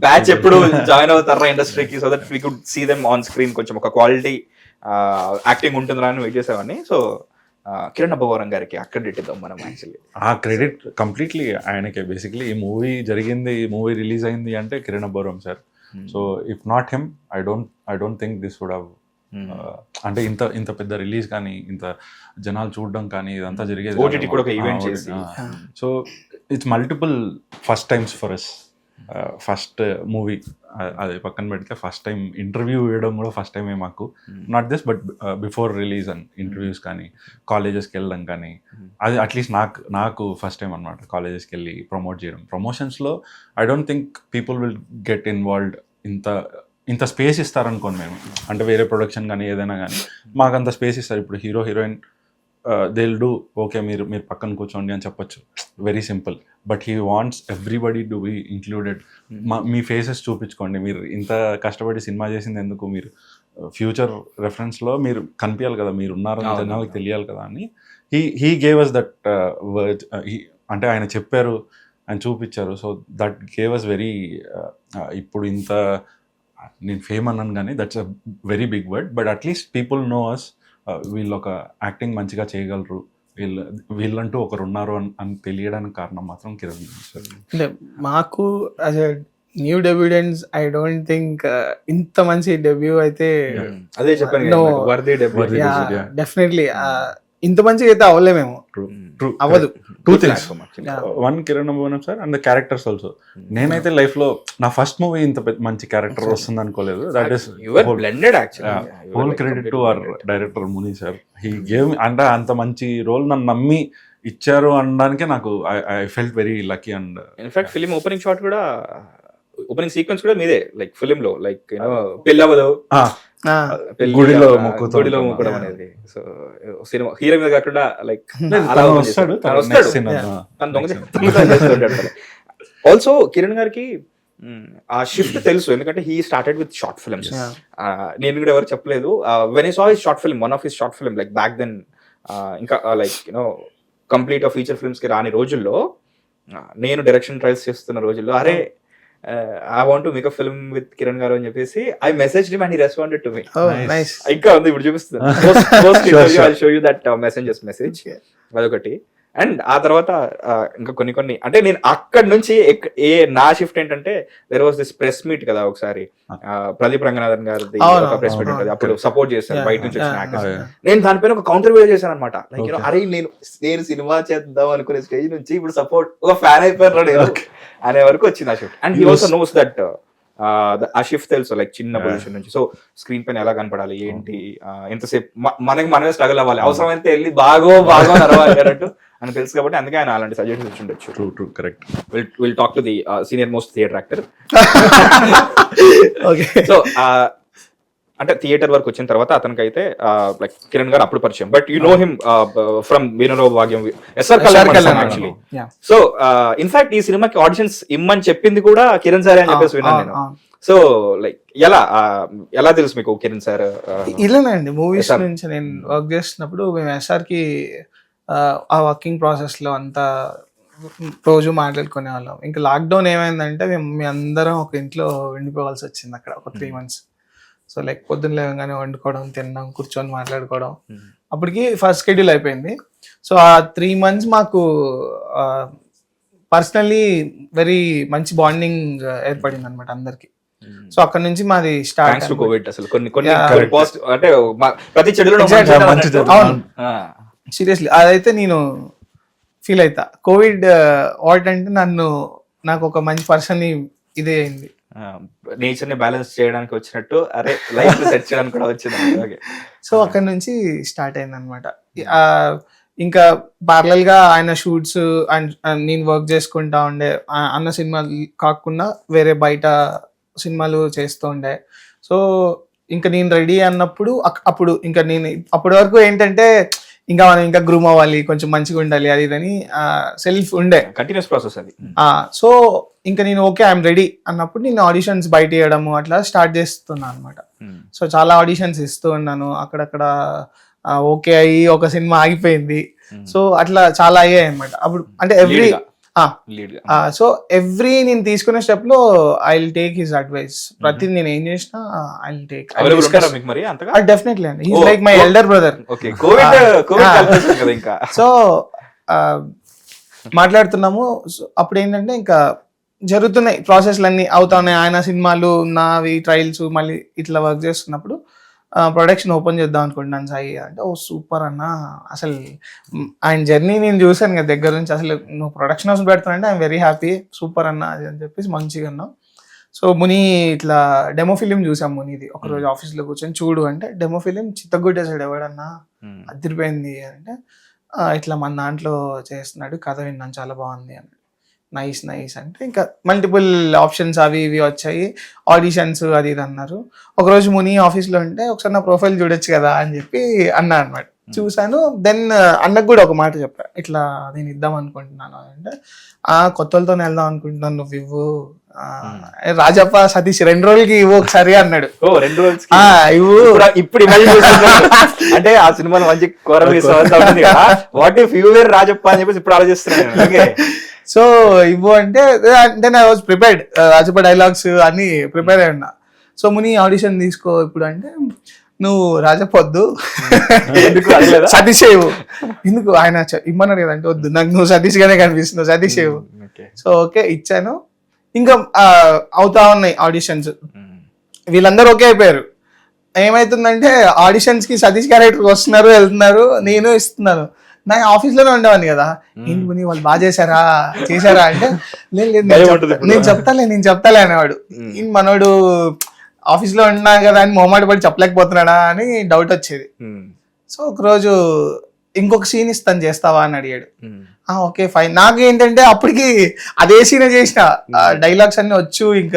బ్యాచ్ ఎప్పుడు జాయిన్ అవుతారా ఇండస్ట్రీకి, so that we could see them on screen, కొంచెం ఒక క్వాలిటీ యాక్టింగ్ ఉంటుందా అని వెయిట్ చేసేవాడిని. సో కిరణ్ అబ్బవరం గారికి క్రెడిట్ ఇద్దాం మనం. యాక్చువల్లీ ఆ క్రెడిట్ కంప్లీట్లీ ఆయనకే. బేసిక్లీ ఈ మూవీ జరిగింది, ఈ మూవీ రిలీజ్ అయింది అంటే Kiran Abbavaram sir. So if not him I don't think this would have, అంటే ఇంత పెద్ద రిలీజ్ కానీ, ఇంత జనాలు చూడడం కానీ, ఇదంతా జరిగేది. So it's multiple first times for us. First movie అది పక్కన పెడితే ఫస్ట్ టైం ఇంటర్వ్యూ ఇవ్వడం కూడా ఫస్ట్ టైమే మాకు. Not this but before release and interviews కానీ, కాలేజెస్కి వెళ్ళడం కానీ, అది అట్లీస్ట్ నాకు ఫస్ట్ టైం అనమాట. కాలేజెస్కి వెళ్ళి ప్రమోట్ చేయడం. ప్రమోషన్స్లో I don't think people will get involved. ఇంత స్పేస్ ఇస్తారనుకోండి మేము, అంటే వేరే ప్రొడక్షన్ కానీ ఏదైనా కానీ మాకు అంత స్పేస్ ఇస్తారు. ఇప్పుడు hero heroine they will do okay, మీరు పక్కన కూర్చోండి అని చెప్పొచ్చు, very simple. But he wants everybody to be included. మీ ఫేసెస్ చూపించుకోండి, మీరు ఇంత కష్టపడి సినిమా చేసింది ఎందుకు, మీరు ఫ్యూచర్ రెఫరెన్స్లో మీరు కనిపించాలి కదా, మీరు ఉన్నారని జనాలకు తెలియాలి కదా అని he gave us that word. అంటే ఆయన చెప్పారు, ఆయన చూపించారు. So that gave us very, ఇప్పుడు ఇంత నేను ఫేమ్ అన్నాను కానీ that's a very big word, but at least people know us. వీళ్ళు ఒక యాక్టింగ్ మంచిగా చేయగలరు, వీళ్ళంటూ ఒకరు ఉన్నారు అని తెలియడానికి కారణం మాత్రం కిరణ్ సార్. అంటే మాకు as a new debutants I don't think ఇంత మంచి డెబ్యూ అయితే, అదే చెప్పాను, డెఫినెట్లీ ఇంత మంచిగా అయితే అవ్వలేమేమో, అవ్వదు. Two things, one Kiran Abbavaram sir and the characters also. నేనైతే లైఫ్ లో నా ఫస్ట్ మూవీ ఇంత మంచి క్యారెక్టర్ వస్తుంది అనుకోలేదు. That is whole credit to our director Muni sir. He gave, అంటే అంత మంచి రోల్ నన్ను నమ్మి ఇచ్చారు అనడానికి నాకు I felt very lucky. And in fact film opening shot కూడా, ఓపెనింగ్ సీక్వెన్స్ కూడా మీదే, లైక్ ఫిలిం లో లైక్ పెళ్ళవదు గుడిలో మొక్కడం అనేది. సో సినిమా హీరో మీద కాకుండా లైక్ ఆల్సో కిరణ్ గారికి ఆ షిఫ్ట్ తెలుసు, ఎందుకంటే he started with short films. నేను కూడా ఎవరు చెప్పలేదు, when I saw his short film, one of his short film like back then, ఇంకా లైక్ కంప్లీట్ ఫీచర్ ఫిల్మ్స్ కి రాని రోజుల్లో, నేను డైరెక్షన్ ట్రయల్స్ చేస్తున్న రోజుల్లో, అరే I want to make a film with Kiran garu అని చెప్పేసి I messaged him and he responded to me. ఇంకా ఉంది, ఇప్పుడు చూపిస్తాను. I'll show you that message. అదొకటి. అండ్ ఆ తర్వాత ఇంకా కొన్ని అంటే నేను అక్కడ నుంచి నా షిఫ్ట్ ఏంటంటే there was this press meet కదా ఒకసారి ప్రదీప్ రంగనాథన్ గారిది అవును, ఒక ప్రెస్ మీట్ అవును. ఉంటుంది, అప్పుడు సపోర్ట్ చేశారు Yeah, బయట నుంచి వచ్చిన yeah, యాక్టర్స్. yeah. నేను దానిపైన ఒక కౌంటర్ వీడియో చేశాను అనమాట. Like Okay. అరే నేను సినిమా చేద్దాం అనుకునే స్టేజ్ నుంచి ఇప్పుడు సపోర్ట్ ఒక ఫ్యాన్ అయిపోయారు నేను అనే వరకు వచ్చింది ఆ shift. And he also knows that ఆ షిఫ్ట్ తెలుసు, లైక్ చిన్న పొజిషన్ నుంచి సో స్క్రీన్ పైన ఎలా కనపడాలి ఏంటి, ఎంతసేపు మనమే స్ట్రగుల్ అవ్వాలి, అవసరమైతే వెళ్ళి బాగా నడవాలి అన్నట్టు అని తెలుసు కాబట్టి అందుకే ఆయన అలాంటి సజెషన్స్ ఇచ్చి ఉండొచ్చు. True correct. Will talk to the senior most theatre actor. Okay. So అంటే థియేటర్ వరకు వచ్చిన తర్వాత అతనికైతే లైక్ కిరణ్ గారు అప్పుడు పరిచయం, but you know him from Veerarao Bhagyam, SR Kalyan actually. So in fact ఈ సినిమాకి ఆడిషన్స్ ఇమ్మని చెప్పింది కూడా కిరణ్ సార్ అని చెప్పేసి విన్నాను నేను. సో లైక్ ఎలా తెలుసు మీకు కిరణ్ సార్? ఇలానండి, మూవీస్ SR. నుంచి నేను వర్క్ చేస్తున్నప్పుడు మేము ఎస్ఆర్కి ఆ వర్కింగ్ ప్రాసెస్లో అంతా రోజు మాట్లాడుకునే వాళ్ళం. ఇంకా లాక్డౌన్ ఏమైందంటే మేము అందరం ఒక ఇంట్లో ఉండిపోవాల్సి వచ్చింది అక్కడ ఒక 3 months. సో లైక్ పొద్దున్న లేవగానే వండుకోవడం, తినడం, కూర్చొని మాట్లాడుకోవడం, అప్పటికి ఫస్ట్ షెడ్యూల్ అయిపోయింది. సో ఆ 3 months మాకు పర్సనల్లీ వెరీ మంచి బాండింగ్ ఏర్పడింది అనమాట అందరికి. సో అక్కడ నుంచి మాది స్టార్ట్. కోవిడ్ అసలు కొన్ని Yeah. పాజిటివ్ అంటే ప్రతి చెడులో Exactly. అవును, సీరియస్లీ అదైతే నేను ఫీల్ అవుతా. కోవిడ్ వాట్ అంటే నాకు ఒక మంచి పర్సన్ ఇదే అయింది. నేచర్ ని బ్యాలెన్స్ చేయడానికి వచ్చినట్టు అరే లైఫ్ సెట్ చేయడానికి కూడా వచ్చింది. సో అక్కడ నుంచి స్టార్ట్ అయింది అనమాట. ఇంకా పార్లల్ గా ఆయన షూట్స్ అండ్ నేను వర్క్ చేసుకుంటా ఉండే, అన్న సినిమాలు కాకుండా వేరే బయట సినిమాలు చేస్తూ ఉండే. సో ఇంకా నేను రెడీ అన్నప్పుడు అప్పుడు ఇంకా నేను అప్పటి వరకు ఏంటంటే ఇంకా మనం ఇంకా గ్రూమ్ అవ్వాలి, కొంచెం మంచిగా ఉండాలి, అది ఇదని సెల్ఫ్ ఉండే కంటిన్యూస్ ప్రాసెస్ అది. సో ఇంకా నేను ఓకే ఐఎమ్ రెడీ అన్నప్పుడు నేను ఆడిషన్స్ బయట ఇవ్వడము అట్లా స్టార్ట్ చేస్తున్నా అనమాట. సో చాలా ఆడిషన్స్ ఇస్తూ ఉన్నాను అక్కడక్కడ. ఓకే అయ్యి ఒక సినిమా ఆగిపోయింది. సో అట్లా చాలా అయ్యాయి అనమాట అప్పుడు. అంటే ఎవ్రీ సో ఎవ్రీ నేను తీసుకునే స్టెప్ లో I will take his advice. ప్రతి నేను ఏం చేసినా ఐ విల్ టేక్. డెఫినెట్లీ అండి, he's like my elder brother. So మాట్లాడుతున్నాము. అప్పుడు ఏంటంటే ఇంకా జరుగుతున్నాయి ప్రాసెస్లు అన్ని అవుతా ఉన్నాయి. ఆయన సినిమాలు నావి ట్రయల్స్ మళ్ళీ ఇట్లా వర్క్ చేస్తున్నప్పుడు ప్రొడక్షన్ ఓపెన్ చేద్దాం అనుకుంటున్నాను సాయి అంటే, ఓ సూపర్ అన్న, అసలు ఆయన జర్నీ నేను చూసాను కదా దగ్గర నుంచి. అసలు నువ్వు ప్రొడక్షన్ హౌస్ పెడుతున్నా ఐఎమ్ వెరీ హ్యాపీ, సూపర్ అన్న అది అని చెప్పేసి మంచిగా అన్నాం. సో ముని ఇట్లా డెమో ఫిలిం చూసాం మునిది. ఒకరోజు ఆఫీస్లో కూర్చొని చూడు అంటే డెమో ఫిలిం చిత్తగొట్టేసాడు. ఎవడన్నా అదిరిపోయింది అంటే, ఇట్లా మన దాంట్లో చేస్తున్నాడు, కథ విన్నాను చాలా బాగుంది అని. నైస్ అంటే ఇంకా మల్టిపుల్ ఆప్షన్స్ అవి ఇవి వచ్చాయి, ఆడిషన్స్ అది ఇది అన్నారు. ఒకరోజు ముని ఆఫీస్లో ఉంటే ఒకసారి నా ప్రొఫైల్ చూడొచ్చు కదా అని చెప్పి అన్నా అనమాట. చూశాను. దెన్ అన్నకు కూడా ఒక మాట చెప్పా, ఇట్లా నేను ఇద్దాం అనుకుంటున్నాను అంటే, కొత్తలతో వెళ్దాం అనుకుంటున్నాను, నువ్వు ఇవ్వు. రాజప్ప సతీష్ 2 రోజులకి ఇవ్వు ఒకసారి అన్నాడు. 2 రోజులు ఇవ్వు. ఇప్పుడు అంటే ఆ సినిమాలో మంచి what if you were Rajappa అని చెప్పేసి ఇప్పుడు ఆలోచిస్తున్నాను. సో ఇవ్వు అంటే then I was prepared. Rajappa dialogues అన్ని ప్రిపేర్ అయి ఉన్నా. సో ముని ఆడిషన్ తీసుకో ఇప్పుడు అంటే, నువ్వు రాజప్పొద్దు సతీష్ ఇవ్వు. ఎందుకు ఆయన ఇమ్మన్నారు కదంటే, వద్దు నాకు నువ్వు సతీష్ గానే కనిపిస్తున్నావు, సతీష్ ఇవ్వు. సో ఓకే ఇచ్చాను. ఇంకా అవుతా ఉన్నాయి ఆడిషన్స్. వీళ్ళందరూ ఓకే అయిపోయారు. ఏమైతుందంటే ఆడిషన్స్ కి సతీష్ క్యారెక్టర్ వస్తున్నారు వెళ్తున్నారు, నేను ఇస్తున్నాను. నా ఆఫీస్ లోనే ఉండేవాడిని కదా, ఏంటి ముని వాళ్ళు బాగా చేశారా అంటే, లేదు నేను చెప్తాలే అనేవాడు. మనోడు ఆఫీస్ లో ఉన్నా కదా అని మొహమాట పడి చెప్పలేకపోతున్నాడా అని డౌట్ వచ్చేది. సో ఒకరోజు ఇంకొక సీన్ ఇస్తాను చేస్తావా అని అడిగాడు. Okay fine. నాకు ఏంటంటే అప్పటికి అదే సీనే చేసిన, డైలాగ్స్ అన్ని వచ్చు, ఇంక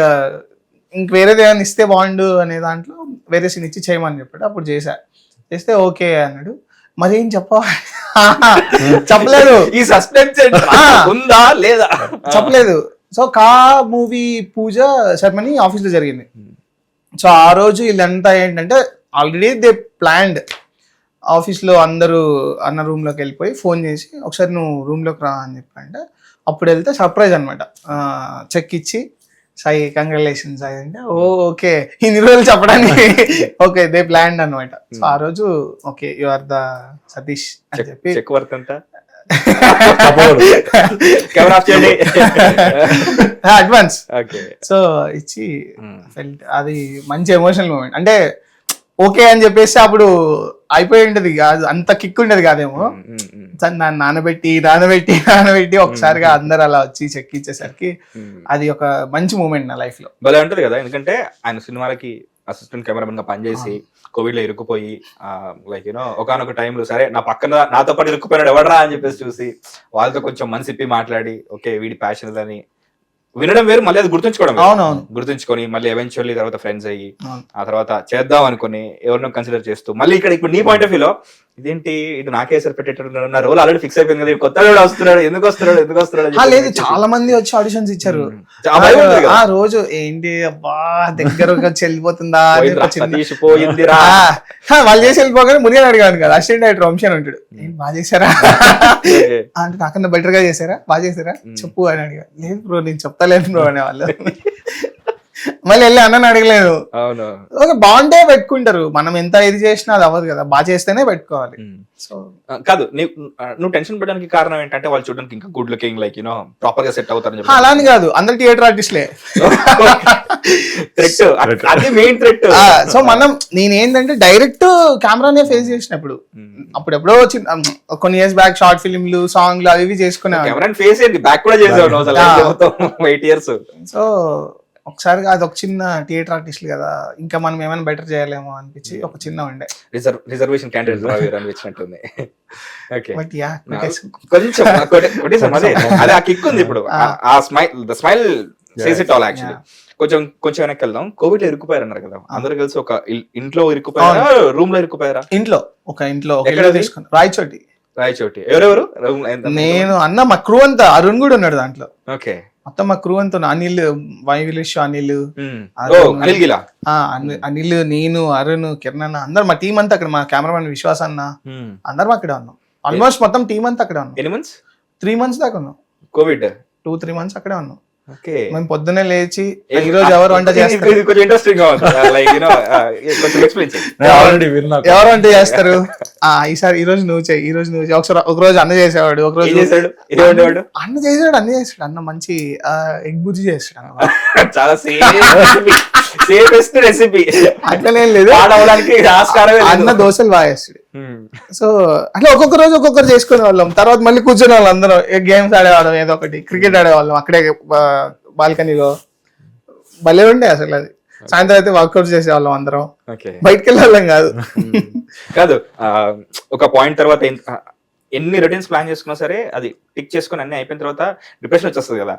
వేరేది ఏమైనా ఇస్తే బాగుండు అనే దాంట్లో వేరే సీన్ ఇచ్చి చేయమని చెప్పాడు. అప్పుడు చేస్తే ఓకే అన్నాడు. మరి ఏం చెప్పలేదు, ఈ సస్పెన్స్ ఉందా లేదా చెప్పలేదు. సో కా మూవీ పూజ సెరమనీ ఆఫీస్ లో జరిగింది. సో ఆ రోజు వీళ్ళంతా ఏంటంటే ఆల్రెడీ దే ప్లాన్డ్. ఆఫీస్ లో అందరూ అన్న రూమ్ లోకి వెళ్ళిపోయి ఫోన్ చేసి ఒకసారి నువ్వు రూమ్ లోకి రా అని చెప్పంటే, అప్పుడు వెళ్తే సర్ప్రైజ్ అనమాట. చెక్ ఇచ్చి సాయి కంగ్రాచులేషన్స్ సాయి అంటే, ఓకే ఇన్ని రోజులు చెప్పడానికి ఓకే దే ప్లాన్డ్ అనమాట. సో ఆ రోజు okay you are the Satish అని చెప్పి. చెక్ వర్త్ ఎంత కెమెరా ఆఫ్ చేయండి. అడ్వాన్స్. ఓకే. సో ఇచ్చి felt అది మంచి ఎమోషనల్ మూమెంట్. అంటే ఓకే అని చెప్పేసి అప్పుడు అయిపోయి ఉంటది కాదు, అంత కిక్ ఉండదు కాదేమో. నానబెట్టి ఒకసారిగా అందరు అలా వచ్చి చెక్ ఇచ్చేసరికి అది ఒక మంచి మూమెంట్ నా లైఫ్ లో. భలే ఉంటది కదా, ఎందుకంటే ఆయన సినిమాలకి అసిస్టెంట్ కెమెరామెన్ గా పనిచేసి కోవిడ్ లో ఇరుక్కుపోయి లైక్ యూనో ఒకనొక టైంలో సరే నా పక్కన నాతో పాటు ఇరుక్కుపోయినాడు ఎవడరా అని చెప్పేసి చూసి వాళ్ళతో కొంచెం మనసిప్పి మాట్లాడి ఓకే వీడి ప్యాషన్ అని వినడం వేరు, మళ్ళీ అది గుర్తుంచుకోవడం వేరు. అవునవును. గుర్తుంచుకొని మళ్ళీ ఎవెన్చువల్లీ తర్వాత ఫ్రెండ్స్ అయ్యి ఆ తర్వాత చేద్దాం అనుకుని ఎవరినో కన్సిడర్ చేస్తూ మళ్ళీ ఇప్పుడు నీ పాయింట్ ఆఫ్ వ్యూలో ఇదేంటి ఇది నాకే సరి పెట్టేటట్టు నా రోల్ ఆల్రెడీ ఫిక్స్ అయిపోయింది కదా, కొత్త వస్తున్నాడు ఎందుకు వస్తున్నాడు లేదు చాలా మంది వచ్చి ఆడిషన్స్ ఇచ్చారు. ఆ రోజు ఏంటి అబ్బా దగ్గరగా వచ్చి వెళ్ళిపోతుందా అని పోయిందిరా వాళ్ళు చేసి వెళ్ళిపోగానే మునిగా అడిగాను కదా అసిస్టెంట్ డైరెక్టర్ వంశీ అని ఉంటాడు, ఏంటి బాగా చేశారా అంటే నాకన్నా బెటర్ గా చేశారా బాగా చేశారా చెప్పు అని అడిగా. లేదు బ్రో నేను చెప్తాలేదు బ్రో అనే వాళ్ళు. మళ్ళీ వెళ్ళి అన్నని అడగలేదు. ఓకే బాగుంటే పెట్టుకుంటారు, మనం ఎంత ఇది చేసినా అది అవ్వదు కదా, బాగా చేస్తేనే పెట్టుకోవాలి. సో కాదు నువ్వు టెన్షన్ పడడానికి కారణం ఏంటంటే వాళ్ళు చూడడానికి ఇంకా good looking like you know proper గా సెట్ అవుతారని చెప్పి అలా అని కాదు, అందరు థియేటర్ ఆర్టిస్ట్లే. అది మెయిన్ థ్రెట్. సో మనం నేనేంటంటే డైరెక్ట్ కెమెరానే ఫేస్ చేసినప్పుడు అప్పుడెప్పుడో కొన్ని ఇయర్స్ బ్యాక్ షార్ట్ ఫిల్మ్లు సాంగ్లు అవి చేసుకునే ఫేస్ ఏంటి బ్యాక్ కూడా చేసావు 8 years. సో ఒకసారిగా అది ఒక చిన్న థియేటర్ ఆర్టిస్ట్ కదా, ఇంకా మనం ఏమైనా బెటర్ చేయలేమో అనిపించి ఒక చిన్న ఉండే రిజర్వేషన్ క్యాండిడేట్ అనిపించినట్టుంది. బట్ యా కొంచెం అదే ఆ కిక్ ఉంది ఇప్పుడు. ఆ smile says it all actually. కొంచెం వెనక్కి వెళ్దాం. కోవిడ్ లో ఇరుక్కుపోయారు అన్నారు కదా, అందరూ కలిసి ఒక ఇంట్లో ఇరుక్కుపోయారా రూమ్ లో ఇరుక్కుపోయారా? ఇంట్లో రాయచోటి. ఎవరెవరు? నేను అన్న మా క్రూ అంతా, అరుణ్ కూడా ఉన్నాడు దాంట్లో. ఓకే. మొత్తం మా క్రూ అంతా అనిల్, వైవిలేష్ అనిల్, అనిల్, నేను, అరుణ్, కిరణ్ అన్న అందరు మా టీం అంతా అక్కడ. మా కెమెరామెన్ విశ్వాస్ అన్న అందరం అక్కడే ఉన్నాం. ఆల్మోస్ట్ మొత్తం టీం అంతా అక్కడే ఉన్నాం. 3 months 3 months దాకా ఉన్నాం. కోవిడ్ 2-3 months అక్కడే ఉన్నాం. మేము పొద్దున్నే లేచి ఈ రోజు ఎవరు వంట చేస్తారు, ఎవరు వంట చేస్తారు, ఈసారి ఈ రోజు నువ్వు చేయి, ఒకసారి ఒక రోజు అన్న చేసేవాడు, ఒక రోజు అన్న చేసాడు, అన్న మంచి ఎగ్ బుర్జీ చేస్తాడు అన్న. చాలా సేఫెస్ట్ రెసిపీ. అట్లనేం లేదు, అన్న దోశలు బాగా చేస్తాడు. సో అట్లా ఒక్కొక్క రోజు ఒక్కొక్కరు చేసుకునే వాళ్ళం. తర్వాత మళ్ళీ కూర్చునే వాళ్ళు అందరం గేమ్స్ ఆడేవాళ్ళం, ఏదో ఒకటి క్రికెట్ ఆడేవాళ్ళం అక్కడే బాల్కనీలో. భలే ఉండే అసలు అది. సాయంత్రం అయితే వర్కౌట్ చేసేవాళ్ళం అందరం, బయటకు వెళ్ళే వాళ్ళం కాదు. ఒక పాయింట్ తర్వాత ఎన్ని రొటీన్స్ ప్లాన్ చేసుకున్నా సరే అది టిక్ చేసుకుని అన్ని అయిపోయిన తర్వాత డిప్రెషన్ వచ్చేస్తుంది కదా.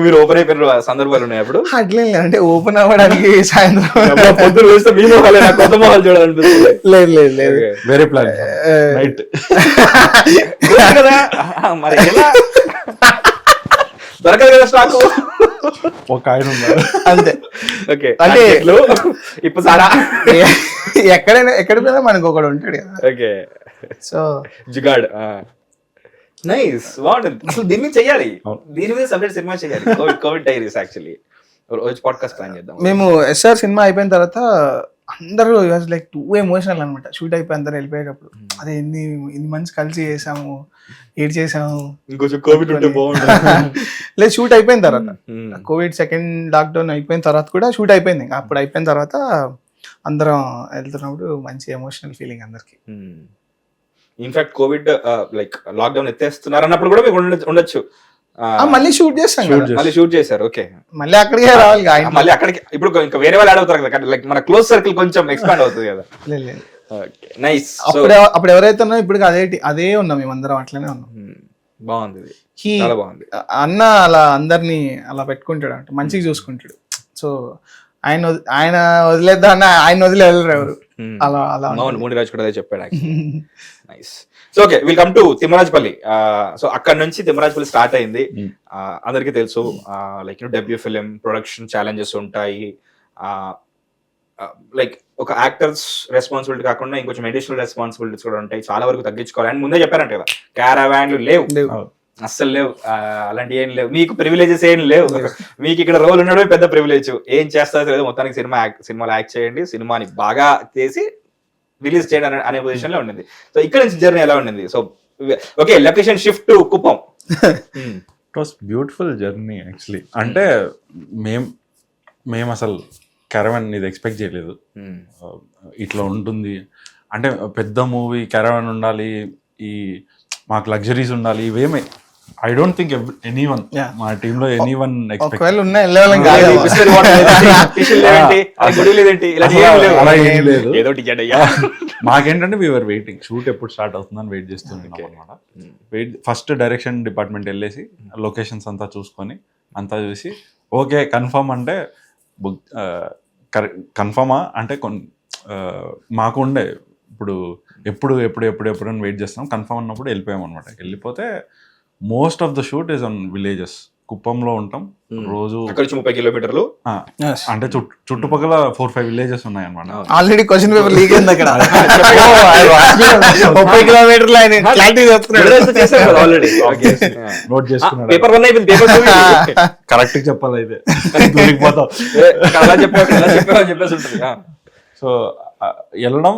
మీరు ఓపెన్ అయిపోయిన సందర్భాలు ఉన్నాయి అప్పుడు? అట్లే అంటే ఓపెన్ అవ్వడానికి సాయంత్రం పొద్దున వేస్తే మీ మొహాలే, కొత్త మొహాలు చూడాలనిపిస్తుంది. లేదు వేరే ప్లాన్ నైట్ కదా. మరి ఎలా దొరకదు కదా స్టాక్. ఒక ఆయన ఉన్నారు అంతే. ఓకే. అంటే ఇప్పుడు సారా ఎక్కడ పోయినా మనకు ఒకడు ఉంటాడు కదా. ఓకే. సో జుగాడ్ నైస్, బాగుంటుంది. అసలు దీని మీద చెయ్యాలి, దీని మీద సపరేట్ సినిమా చేయాలి. కోవిడ్ డైరీస్ యాక్చువల్లీ రోజు పాడ్కాస్ట్ ప్లాన్ చేద్దాం. మేము ఎస్ఆర్ సినిమా అయిపోయిన తర్వాత అందరూ లైక్ టూ ఎమోషనల్ అనమాట. షూట్ అయిపోయి అందరూ వెళ్ళిపోయేటప్పుడు అదే ఎన్ని మంత్స్ కలిసి చేసాము, ఏడ్ చేసాము. ఇంకొంచెం కోవిడ్ ఉంటే బాగుంటుంది. లేదు షూట్ అయిపోయిన తర్వాత, కోవిడ్ సెకండ్ లాక్డౌన్ అయిపోయిన తర్వాత కూడా షూట్ అయిపోయింది. ఇంకా అప్పుడు అయిపోయిన తర్వాత అందరం వెళ్తున్నప్పుడు మంచి ఎమోషనల్ ఫీలింగ్ అందరికి. ఇన్ఫాక్ట్ కోవిడ్ లైక్ లాక్డౌన్ ఎత్తేస్తున్నారు అన్నప్పుడు కూడా మీకు ఉండొచ్చు. మళ్ళీ షూట్ చేస్తాం, మళ్ళీ షూట్ చేశారు. ఓకే. మళ్ళీ అక్కడికే రావాలి, మళ్ళీ అక్కడికి. ఇప్పుడు ఇంకా వేరే వాళ్ళు యాడ్ అవుతారు కదా, లైక్ మన క్లోజ్ సర్కిల్ కొంచెం ఎక్స్పాండ్ అవుతుంది కదా. నైస్. అప్పుడు ఎవరైతే ఉన్నారో ఇప్పుడు అదే ఉన్నాం, మేమందరం అట్లనే ఉన్నాం. బాగుంది, చాలా బాగుంది. అన్న అలా అందరినీ అలా పెట్టుకుంటాడు అంటే మంచిగా చూసుకుంటాడు. సో ఆయన వదిలేద్దా అన్న ఆయన వదిలే వెళ్ళరు ఎవరు. అలా అలా మునిరాజ్ కూడా అదే చెప్పాడు. Nice. So okay, will come to Thimmarajapalli. So అక్కడ నుంచి తిమ్మరాజపల్లి స్టార్ట్ అయింది. అందరికీ తెలుసు like debut film, production challenges ఉంటాయి. లైక్ ఒక యాక్టర్స్ రెస్పాన్సిబిలిటీ కాకుండా ఇంకొంచెం అడిషనల్ రెస్పాన్సిబిలిటీస్ కూడా ఉంటాయి, చాలా వరకు తగ్గించుకోవాలి. అండ్ ముందే చెప్పారంట కదా, క్యారవాన్లు లేవు, అస్సలు లేవు, అలాంటి ఏం లేవు, మీకు ప్రివిలేజెస్ ఏం లేవు. మీకు ఇక్కడ రోల్ ఉండడమే పెద్ద ప్రివిలేజ్. ఏం చేస్తారో లేదు, మొత్తానికి సినిమాలో యాక్ట్ చేయండి, సినిమాని బాగా చేసి రిలీజ్ చేయండి అనే పొజిషన్ లో ఉండింది. సో ఇక్కడ నుంచి జర్నీ ఎలా ఉండింది? So okay, location shift to Kuppam. It was beautiful journey actually. అంటే మేము అసలు క్యారవాన్ ఇది ఎక్స్పెక్ట్ చేయలేదు, ఇట్లా ఉంటుంది అంటే. పెద్ద మూవీ క్యారవాన్ ఉండాలి, ఈ మాకు లగ్జరీస్ ఉండాలి, ఇవేమే ఐ డోంట్ థింక్ ఎనీవన్ మా టీమ్ లో ఎనీవన్ ఎక్స్పెక్ట్. ఒకవేళ ఉన్నా వెళ్ళేవాళ్ళం కాదు. అలా ఏం లేదు. మాకేంటంటే వీఆర్ వెయిటింగ్, షూట్ ఎప్పుడు స్టార్ట్ అవుతుందని వెయిట్ చేస్తున్నాం అనమాట. ఫస్ట్ డైరెక్షన్ డిపార్ట్మెంట్ వెళ్ళేసి లొకేషన్స్ అంతా చూసుకొని అంతా చూసి ఓకే కన్ఫర్మ్ అంటే కన్ఫర్మా అంటే మాకు ఉండే ఎప్పుడు అని వెయిట్ చేస్తున్నాం. కన్ఫర్మ్ అన్నప్పుడు వెళ్ళిపోయాం అనమాట. వెళ్ళిపోతే most of the shoot is on villages. కుప్పంలో ఉంటాం రోజు, 30 కిలోమీటర్లు అంటే చుట్టుపక్కల 4-5 విలేజెస్ ఉన్నాయి అనమాట. ఆల్రెడీ క్వశ్చన్ పేపర్ లీక్ అయింది అక్కడ. 30 కిలోమీటర్లు ఆయన క్లారిటీ చెప్తున్నాడు. నోట్ చేసుకున్నాడు. పేపర్ 1 అయిపోయింది, పేపర్ 2 కరెక్ట్ చెప్పాలి అయితే దొరికిపోతాం. అలా చెప్పేసి ఉంటుంది. సో వెళ్ళడం,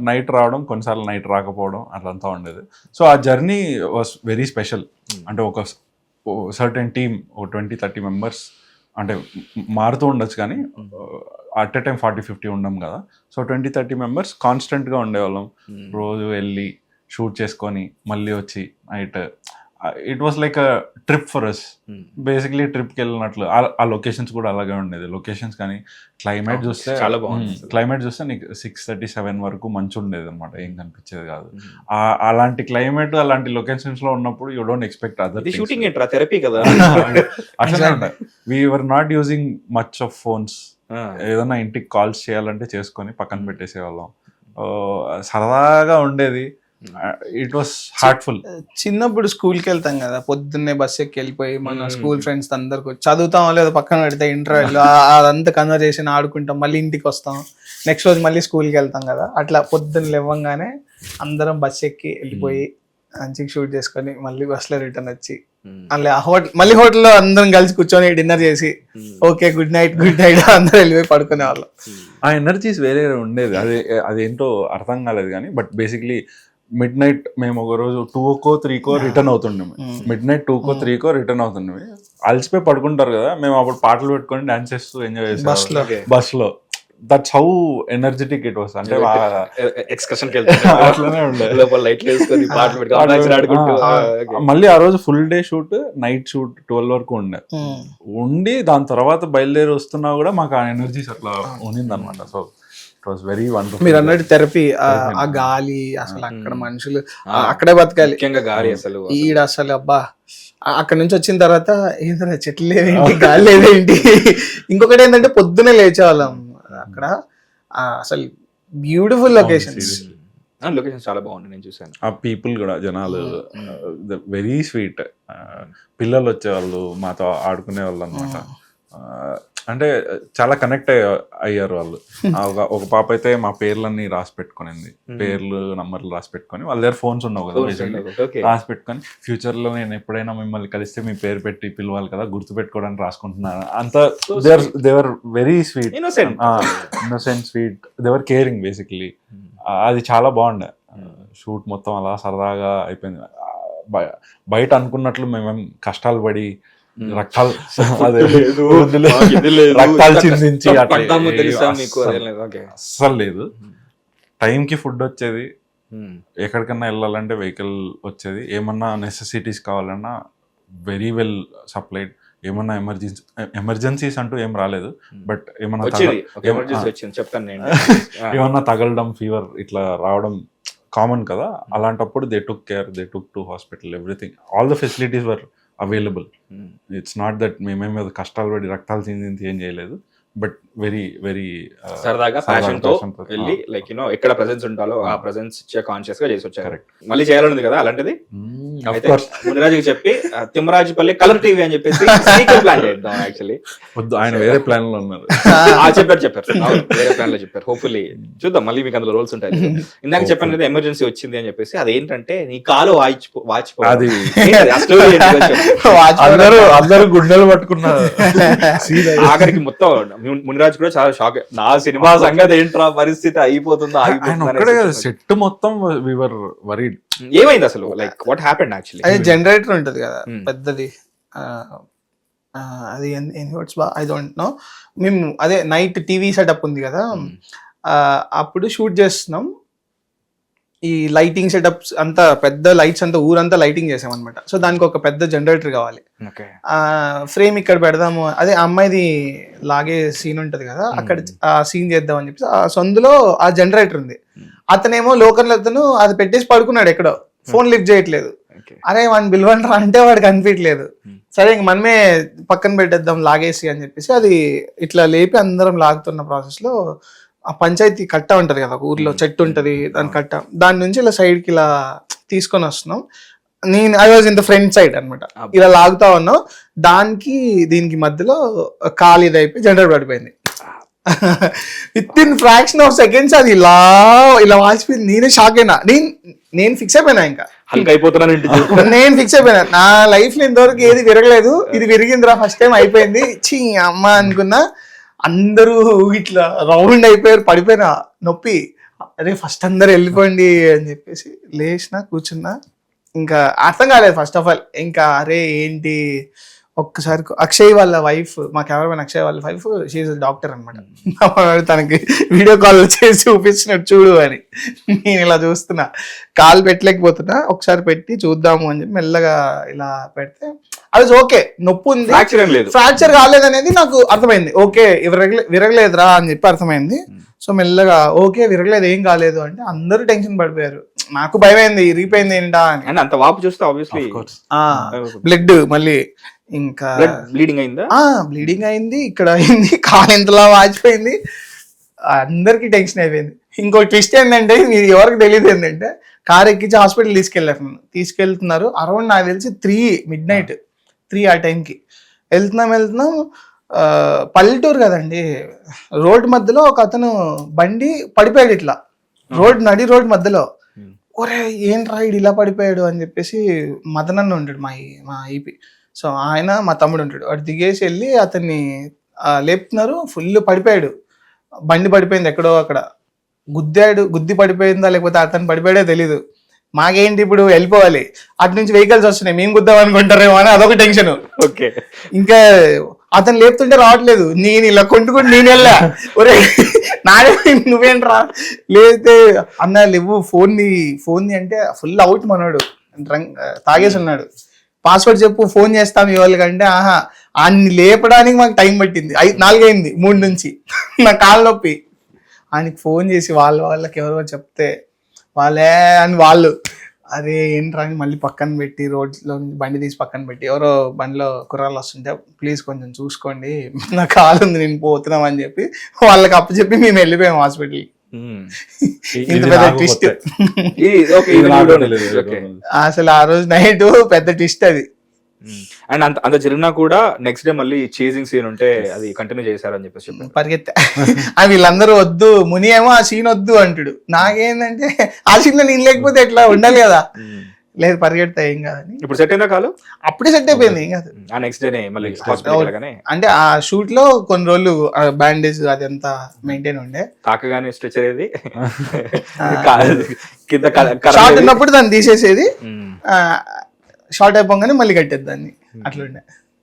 నైట్ రావడం, కొన్నిసార్లు నైట్ రాకపోవడం అట్లంతా ఉండేది. సో ఆ జర్నీ వాస్ వెరీ స్పెషల్. అంటే ఒక సర్టెన్ టీమ్, ఒక 20-30 మెంబర్స్, అంటే మారుతూ ఉండొచ్చు కానీ అట్ ఎ టైం 40-50 ఉండం కదా. సో 20-30 మెంబర్స్ కాన్స్టెంట్గా ఉండేవాళ్ళం. రోజు వెళ్ళి షూట్ చేసుకొని మళ్ళీ వచ్చి night. It was like a trip for us. Basically ట్రిప్కి వెళ్ళినట్లు. ఆ లొకేషన్స్ కూడా అలాగే ఉండేది. లొకేషన్స్ కానీ క్లైమేట్ చూస్తే చాలా బాగుంది. క్లైమేట్ చూస్తే నీకు 6:30-7 వరకు మంచి ఉండేది అనమాట, ఏం కనిపించేది కాదు. అలాంటి క్లైమేట్, అలాంటి లొకేషన్స్ లో ఉన్నప్పుడు you don't expect other shooting ఏంట్రా, థెరపీ కదా. అట్లనే ఉండే. We are not using much of phones. ఏదైనా ఇంటికి కాల్స్ చేయాలంటే చేసుకొని పక్కన పెట్టేసేవాళ్ళం. సరదాగా ఉండేది. It was heartful. చిన్నప్పుడు స్కూల్కి వెళ్తాం కదా, పొద్దున్నే బస్ ఎక్కి వెళ్ళిపోయి మన స్కూల్ ఫ్రెండ్స్ అందరికి చదువుతాం లేదో పక్కన పెడితే ఇంటర్వెల్ అదంతా కన్వర్జేషన్ ఆడుకుంటాం, మళ్ళీ ఇంటికి వస్తాం, నెక్స్ట్ రోజు మళ్ళీ స్కూల్కి వెళ్తాం కదా. అట్లా పొద్దున్న లేవగానే అందరం బస్ ఎక్కి వెళ్ళిపోయి మంచిగా షూట్ చేసుకొని మళ్ళీ బస్లో రిటర్న్ వచ్చి మళ్ళీ హోటల్లో అందరం కలిసి కూర్చొని డిన్నర్ చేసి ఓకే గుడ్ నైట్ అందరూ వెళ్ళిపోయి పడుకునే వాళ్ళం. ఆ ఎనర్జీస్ వేరే ఉండేది. అదేంటో అర్థం కాలేదు కానీ, బట్ బేసిక్లీ మిడ్ నైట్ మేము ఒక రోజు 2కో 3కో రిటర్న్ అవుతుండేవి. మిడ్ నైట్ 2కో 3కో రిటర్న్ అవుతుండేవి. అలసిపోయి పడుకుంటారు కదా, మేము అప్పుడు పాటలు పెట్టుకొని డాన్స్ చేస్తూ ఎంజాయ్ చేసాం బస్ లో. That's how energetic it was. అంటే ఎక్స్కర్షన్ కి అట్లనే ఉండే, లోపల లైట్లు వేసుకొని పాటలు పెట్టుకొని ఆడుకుంటూ. మళ్ళీ ఆ రోజు full day shoot, night shoot 12 వరకు ఉండి దాని తర్వాత బయలుదేరి వస్తున్నా కూడా మాకు ఆ ఎనర్జీస్ అట్లా ఉండింది అనమాట. So it was very wonderful. మీరు అన్నట్టు థెరపీ. ఆ గాలి అసలు అక్కడ మనుషులు అక్కడే బతకాలి, ముఖ్యంగా గాలి. అసలు ఈడ అసలు అబ్బా అక్కడ నుంచి వచ్చిన తర్వాత ఏంటంటే చెట్లు లేవేంటి, గాలి లేవేంటి. ఇంకొకటి ఏంటంటే పొద్దునే లేచేవాళ్ళం అక్కడ. అసలు బ్యూటిఫుల్ లొకేషన్స్. లొకేషన్ చాలా బాగుంది, నేను చూసాను. ఆ పీపుల్ కూడా, జనాలు వెరీ స్వీట్. పిల్లలు వచ్చేవాళ్ళు, మాతో ఆడుకునే వాళ్ళు అనమాట. అంటే చాలా కనెక్ట్ అయ్యారు వాళ్ళు. ఒక పాప అయితే మా పేర్లన్నీ రాసి పెట్టుకునింది, పేర్లు నంబర్లు రాసి పెట్టుకొని, వాళ్ళ దగ్గర ఫోన్స్ ఉండవు కదా, రాసి పెట్టుకొని ఫ్యూచర్ లో నేను ఎప్పుడైనా మిమ్మల్ని కలిస్తే మీ పేరు పెట్టి పిలవాలి కదా, గుర్తు పెట్టుకోవడానికి రాసుకుంటున్నాను. అంత దేవర్ వెరీ స్వీట్, ఇన్నోసెంట్ స్వీట్, దేవర్ కేరింగ్ బేసిక్లీ. అది చాలా బాగుండే. షూట్ మొత్తం అలా సరదాగా అయిపోయింది. బయట అనుకున్నట్లు మేమేం కష్టాలు పడి రక్తాలు చిందించి అస్సలు లేదు. టైంకి ఫుడ్ వచ్చేది, ఎక్కడికన్నా వెళ్ళాలంటే వెహికల్ వచ్చేది, ఏమన్నా నెసెసిటీస్ కావాలన్నా వెరీ వెల్ సప్లైడ్. ఏమన్నా ఎమర్జెన్సీస్ అంటూ ఏం రాలేదు, బట్ ఏమన్నా తగలడం, ఫీవర్ ఇట్లా రావడం కామన్ కదా. అలాంటప్పుడు they took care, they took to hospital, everything, all the facilities were available. It's not that మేమేమి కష్టాలు పడి రక్తాలు చెందింది ఏం చేయలేదు, బట్ వెరీ వెరీ సరదాగా ప్యాషన్ తో వెళ్ళి లైక్ యూనో ఎక్కడ ప్రెసెన్స్ ఉండాలో ఆ ప్రెసెన్స్ ఇచ్చే కాన్షియస్ గా చేసి వచ్చారు. మళ్ళీ చేయాలనుంది కదా అలాంటిది. అయితే మునిరాజుకి చెప్పి తిమ్మరాజుపల్లి కలర్ టీవీ అని చెప్పేసి ప్లాన్ చేద్దాం. యాక్చువల్లీ వద్దు, ఆయన వేరే ప్లాన్ లో ఉన్నారు. చెప్పారు వేరే ప్లాన్ లో చెప్పారు. హోప్ఫుల్లీ చూద్దాం, మళ్ళీ మీకు అందులో రోల్స్ ఉంటాయి. ఇందాక చెప్పాను కదా ఎమర్జెన్సీ వచ్చింది అని చెప్పేసి, అదేంటంటే నీ కాలు వాచిపోవాలి. అందరూ గుండెలు పట్టుకున్నారు. ఆఖరికి మొత్తం మునిరాజ్ కూడా చాలా షాక్, నా సినిమా సంగతి ఏంట్రా పరిస్థితి, అయిపోతుందా ఆయన ఒక్కడే కదా, సెట్ మొత్తం వివర్ వరీడ్. ఏమైంది అసలు, లైక్ వాట్ హ్యాపెండ్ యాక్చువల్లీ? అదే జనరేటర్ ఉంటది కదా పెద్దది, అది ఎన్ని వాట్స్ ఐ డోంట్ నో. మేము అదే నైట్ టీవీ సెటప్ ఉంది కదా, అప్పుడు షూట్ చేస్తున్నాం. ఈ లైటింగ్ సెటప్స్ అంతా పెద్ద లైట్స్ అంతా ఊరంతా లైటింగ్ చేసాం అనమాట. సో దానికి ఒక పెద్ద జనరేటర్ కావాలి. ఫ్రేమ్ ఇక్కడ పెడదాము, అదే అమ్మాయిది లాగే సీన్ ఉంటది కదా, అక్కడ ఆ సీన్ చేద్దాం అని చెప్పి ఆ సందులో ఆ జనరేటర్ ఉంది. అతనేమో లోకల్ అతను అది పెట్టేసి పడుకున్నాడు ఎక్కడో, ఫోన్ లిఫ్ట్ చేయట్లేదు. అరే వాడిని పిలవండి రా అంటే వాడికి కనిపించలేదు. సరే ఇంక మనమే పక్కన పెట్టేద్దాం లాగేసి అని చెప్పేసి అది ఇట్లా లేపి అందరం లాగుతున్న ప్రాసెస్ లో ఆ పంచాయతీ కట్ట ఉంటది కదా, ఊర్లో చెట్టు ఉంటది దాని కట్ట, దాని నుంచి ఇలా సైడ్ కి ఇలా తీసుకొని వస్తున్నాం. నేను I was in the front side అనమాట, ఇలా లాగుతా ఉన్నాం. దానికి దీనికి మధ్యలో కాలు ఇది అయిపోయి జనరేటర్ పడిపోయింది. With in fraction of seconds అది ఇలా ఇలా వాచిపోయింది. నేనే షాక్ అయినా, నేను ఫిక్స్ అయిపోయినా, ఇంకా నేను ఫిక్స్ అయిపోయినా. నా లైఫ్ లో ఇంతవరకు ఏది విరగలేదు, ఇది విరిగిందిరా ఫస్ట్ టైం, అయిపోయింది చీ అమ్మ అనుకున్నా. అందరూ ఇట్లా రౌండ్ అయిపోయారు, పడిపోయినా నొప్పి. అరే ఫస్ట్ అందరు వెళ్ళిపోండి అని చెప్పేసి లేచిన కూర్చున్నా. ఇంకా అర్థం కాలేదు ఫస్ట్ ఆఫ్ ఆల్. ఇంకా అరే ఏంటి, ఒక్కసారి అక్షయ్ వాళ్ళ వైఫ్, మా కెమెరామెన్ అక్షయ్ వాళ్ళ వైఫ్, షీఈ్ డాక్టర్ అనమాట. తనకి వీడియో కాల్ చేసి చూపిస్తున్నట్టు చూడు అని. నేను ఇలా చూస్తున్నా, కాల్ పెట్టలేకపోతున్నా, ఒకసారి పెట్టి చూద్దాము అని చెప్పి మెల్లగా ఇలా పెడితే అది ఓకే, నొప్పి ఉంది, ఫ్రాక్చర్ కాలేదనేది నాకు అర్థమైంది. ఓకే విరగలేదురా అని చెప్పి అర్థమైంది. సో మెల్లగా ఓకే విరగలేదు, ఏం కాలేదు అంటే అందరూ టెన్షన్ పడిపోయారు. నాకు భయం అయింది, ఇరిగిపోయింది ఏంటా అని. అంత వాపు చూస్తే ఆబ్వియస్లీ బ్లడ్ మళ్ళీ ఇంకా బ్లీడింగ్ అయింది, ఇక్కడ అయింది, కాలు ఎంతలా వాచిపోయింది, అందరికి టెన్షన్ అయిపోయింది. ఇంకో ట్విస్ట్ ఏంటంటే మీరు ఎవరికి తెలియదు ఏంటంటే, కార్ ఎక్కించి హాస్పిటల్ తీసుకెళ్తున్నారు అరౌండ్ నాకు తెలిసి 3 midnight ఆ టైంకి వెళ్తున్నాం. పల్లెటూరు కదండి, రోడ్ మధ్యలో ఒక అతను బండి పడిపోయాడు ఇట్లా, నడి రోడ్ మధ్యలో. ఒరే ఏంట్రా ఇడు ఇలా పడిపోయాడు అని చెప్పేసి మదనన్న ఉంటాడు మా ఈపీ. సో ఆయన మా తమ్ముడు ఉంటాడు, వాడు దిగేసి వెళ్ళి అతన్ని లేపుతున్నారు. ఫుల్ పడిపోయాడు, బండి పడిపోయింది ఎక్కడో అక్కడ, గుద్ది పడిపోయిందా లేకపోతే అతను పడిపోయాడో తెలీదు. మాకేంటి ఇప్పుడు వెళ్ళిపోవాలి, అటు నుంచి వెహికల్స్ వస్తున్నాయి, మేము గుద్దాం అనుకుంటారేమో అని అదొక టెన్షన్. ఓకే, ఇంకా అతను లేపుతుంటే రావట్లేదు, నేను ఇలా కొంటుకుంటూ నేను వెళ్ళా. ఒరే నాడే నువ్వేంట్రా లేతే అన్న లేవు, ఫోన్ అంటే ఫుల్ అవుట్ మనోడు, తాగేసి ఉన్నాడు. పాస్వర్డ్ చెప్పు ఫోన్ చేస్తాం ఇవాళకంటే, ఆయన్ని లేపడానికి మాకు టైం పట్టింది, 4 అయింది 3 నుంచి. నా కాలు నొప్పి. ఆయనకి ఫోన్ చేసి వాళ్ళకి ఎవరో చెప్తే వాళ్ళే అని వాళ్ళు అరే ఏంట్రా అని మళ్ళీ పక్కన పెట్టి, రోడ్లో బండి తీసి పక్కన పెట్టి, ఎవరో బండిలో కుర్రాళ్ళు వస్తుంటే ప్లీజ్ కొంచెం చూసుకోండి నా కాలు ఉంది నేను పోతున్నాం అని చెప్పి వాళ్ళకి అప్పచెప్పి మేము వెళ్ళిపోయాం హాస్పిటల్కి. ఇంత పెద్ద ట్విస్ట్ అసలు ఆ రోజు నైట్ పెద్ద ట్విస్ట్ అది. అండ్ అంత జరిగినా కూడా నెక్స్ట్ డే మళ్ళీ చేజింగ్ సీన్ ఉంటే అది కంటిన్యూ చేశారని చెప్పేసి పరిగెత్తా. వీళ్ళందరూ వద్దు, ముని ఏమో ఆ సీన్ వద్దు అంటాడు. నాకేంటంటే ఆ సీన్ లో నేను లేకపోతే ఎట్లా ఉండాలి కదా, లేదు పరిగెడతా ఏం కాదని. ఇప్పుడు సెట్ అయిందా కాలు? అప్పుడే సెట్ అయిపోయింది, ఏం కాదు. నెక్స్ట్ డే మళ్ళీ అంటే ఆ షూట్ లో కొన్ని రోజులు బ్యాండేజ్ అది అంతా మెయింటైన్ ఉండే, తాకగానే స్ట్రెచర్ ఏది షార్ట్ ఉన్నప్పుడు దాన్ని తీసేసేది, షార్ట్ అయిపోగానే మళ్ళీ కట్టేది దాన్ని. అట్లుండే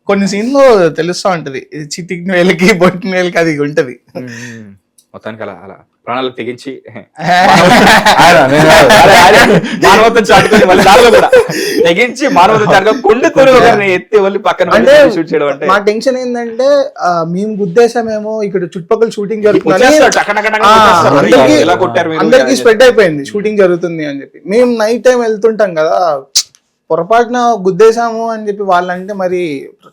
కొన్ని సీన్లో తెలుస్తా ఉంటది, చిటికిన వేలకి బొట్టిన వేలకి అది ఉంటది. మొత్తానికి అలా ప్రాణాలకు తెగించి మానవత ఎత్తి వెళ్ళి పక్కన షూట్ చేయడం అంటే మా టెన్షన్ ఏంటంటే మేము గుద్దేశామేమో ఇక్కడ చుట్టుపక్కల షూటింగ్ జరుగుతుంది, అందరికి స్ప్రెడ్ అయిపోయింది షూటింగ్ జరుగుతుంది అని చెప్పి. మేము నైట్ టైం వెళ్తుంటాం కదా, పొరపాటున గుద్దేశాము అని చెప్పి వాళ్ళంటే మరి